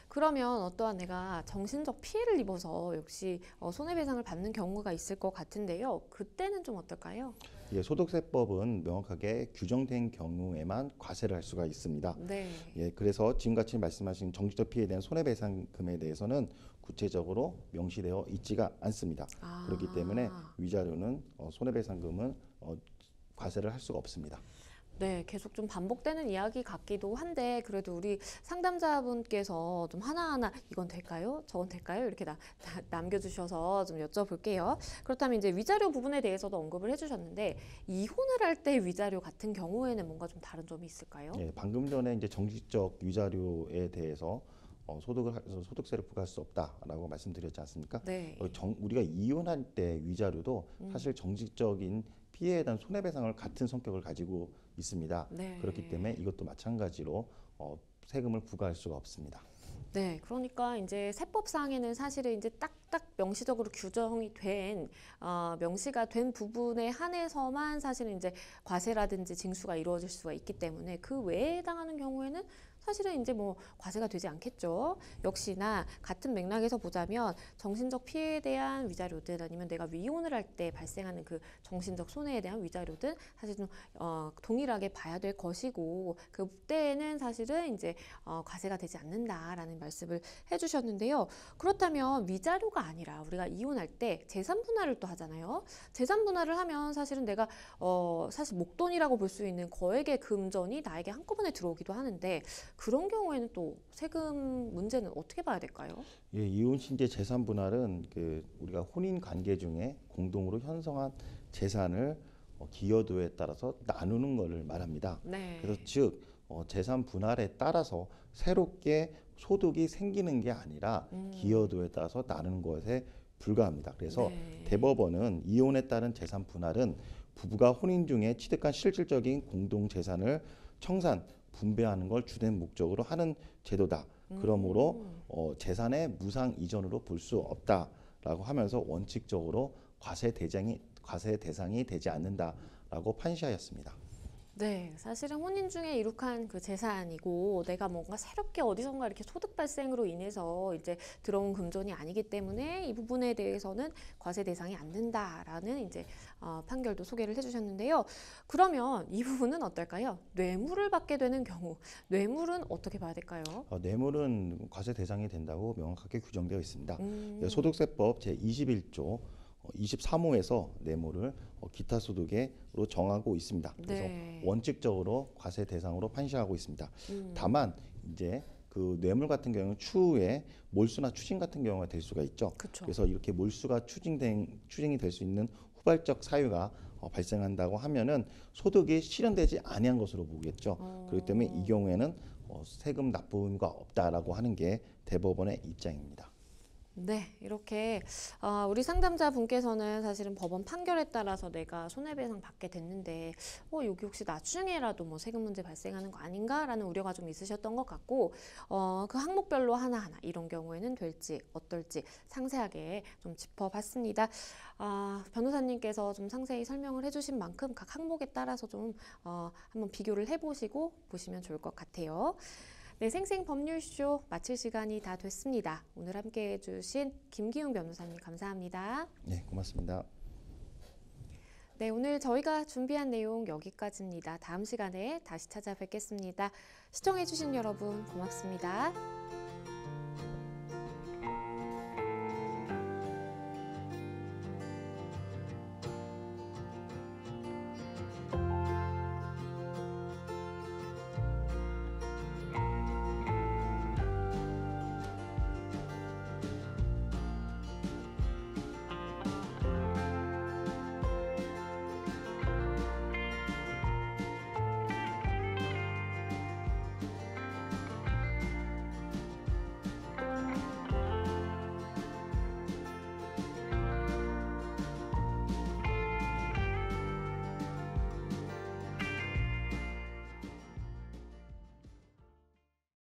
그러면 어떠한 내가 정신적 피해를 입어서 역시 손해배상을 받는 경우가 있을 것 같은데요. 그때는 좀 어떨까요? 예, 소득세법은 명확하게 규정된 경우에만 과세를 할 수가 있습니다. 네. 예, 그래서 지금같이 말씀하신 정신적 피해에 대한 손해배상금에 대해서는 구체적으로 명시되어 있지가 않습니다. 아. 그렇기 때문에 위자료는 손해배상금은 과세를 할 수가 없습니다. 네, 계속 좀 반복되는 이야기 같기도 한데 그래도 우리 상담자분께서 좀 하나하나 이건 될까요? 저건 될까요? 이렇게 남겨주셔서 좀 여쭤볼게요. 그렇다면 이제 위자료 부분에 대해서도 언급을 해주셨는데 이혼을 할 때 위자료 같은 경우에는 뭔가 좀 다른 점이 있을까요? 예, 방금 전에 이제 정식적 위자료에 대해서 소득세를 부과할 수 없다라고 말씀드렸지 않습니까? 네. 우리가 이혼할 때 위자료도 사실 정식적인 피해에 대한 손해배상을 같은 성격을 가지고 있습니다. 네. 그렇기 때문에 이것도 마찬가지로 세금을 부과할 수가 없습니다. 네, 그러니까 이제 세법상에는 사실은 이제 딱딱 명시적으로 규정이 된 명시가 된 부분에 한해서만 사실은 이제 과세라든지 징수가 이루어질 수가 있기 때문에 그 외에 해당하는 경우에는 사실은 이제 뭐 과세가 되지 않겠죠. 역시나 같은 맥락에서 보자면 정신적 피해에 대한 위자료든 아니면 내가 이혼을 할 때 발생하는 그 정신적 손해에 대한 위자료든 사실 좀 동일하게 봐야 될 것이고 그때는 사실은 이제 과세가 되지 않는다라는 말씀을 해주셨는데요. 그렇다면 위자료가 아니라 우리가 이혼할 때 재산 분할을 또 하잖아요. 재산 분할을 하면 사실은 내가 사실 목돈이라고 볼 수 있는 거액의 금전이 나에게 한꺼번에 들어오기도 하는데 그런 경우에는 또 세금 문제는 어떻게 봐야 될까요? 예, 이혼 신재 재산 분할은 우리가 혼인 관계 중에 공동으로 형성한 재산을 기여도에 따라서 나누는 것을 말합니다. 네. 그래서 즉 재산 분할에 따라서 새롭게 소득이 생기는 게 아니라 기여도에 따라서 나누는 것에 불과합니다. 그래서 네. 대법원은 이혼에 따른 재산 분할은 부부가 혼인 중에 취득한 실질적인 공동 재산을 청산 분배하는 걸 주된 목적으로 하는 제도다. 그러므로 재산의 무상 이전으로 볼 수 없다라고 하면서 원칙적으로 과세 대상이 되지 않는다라고 판시하였습니다. 네, 사실은 혼인 중에 이룩한 그 재산이고 내가 뭔가 새롭게 어디선가 이렇게 소득 발생으로 인해서 이제 들어온 금전이 아니기 때문에 이 부분에 대해서는 과세 대상이 안 된다라는 이제 판결도 소개를 해주셨는데요. 그러면 이 부분은 어떨까요? 뇌물을 받게 되는 경우, 뇌물은 어떻게 봐야 될까요? 뇌물은 과세 대상이 된다고 명확하게 규정되어 있습니다. 소득세법 제21조 23호에서 뇌물을 기타 소득으로 정하고 있습니다. 그래서 네. 원칙적으로 과세 대상으로 판시하고 있습니다. 다만 이제 그 뇌물 같은 경우는 추후에 몰수나 추징 같은 경우가 될 수가 있죠. 그쵸. 그래서 이렇게 몰수가 추징이 될 수 있는 후발적 사유가 발생한다고 하면은 소득이 실현되지 아니한 것으로 보겠죠. 그렇기 때문에 이 경우에는 세금 납부 의무가 없다라고 하는 게 대법원의 입장입니다. 네, 이렇게 우리 상담자분께서는 사실은 법원 판결에 따라서 내가 손해배상 받게 됐는데 여기 혹시 나중에라도 뭐 세금 문제 발생하는 거 아닌가라는 우려가 좀 있으셨던 것 같고 그 항목별로 하나하나 이런 경우에는 될지 어떨지 상세하게 좀 짚어봤습니다. 변호사님께서 좀 상세히 설명을 해주신 만큼 각 항목에 따라서 좀 한번 비교를 해보시고 보시면 좋을 것 같아요. 네, 생생법률쇼 마칠 시간이 다 됐습니다. 오늘 함께 해주신 김기웅 변호사님 감사합니다. 네, 고맙습니다. 네, 오늘 저희가 준비한 내용 여기까지입니다. 다음 시간에 다시 찾아뵙겠습니다. 시청해주신 여러분 고맙습니다.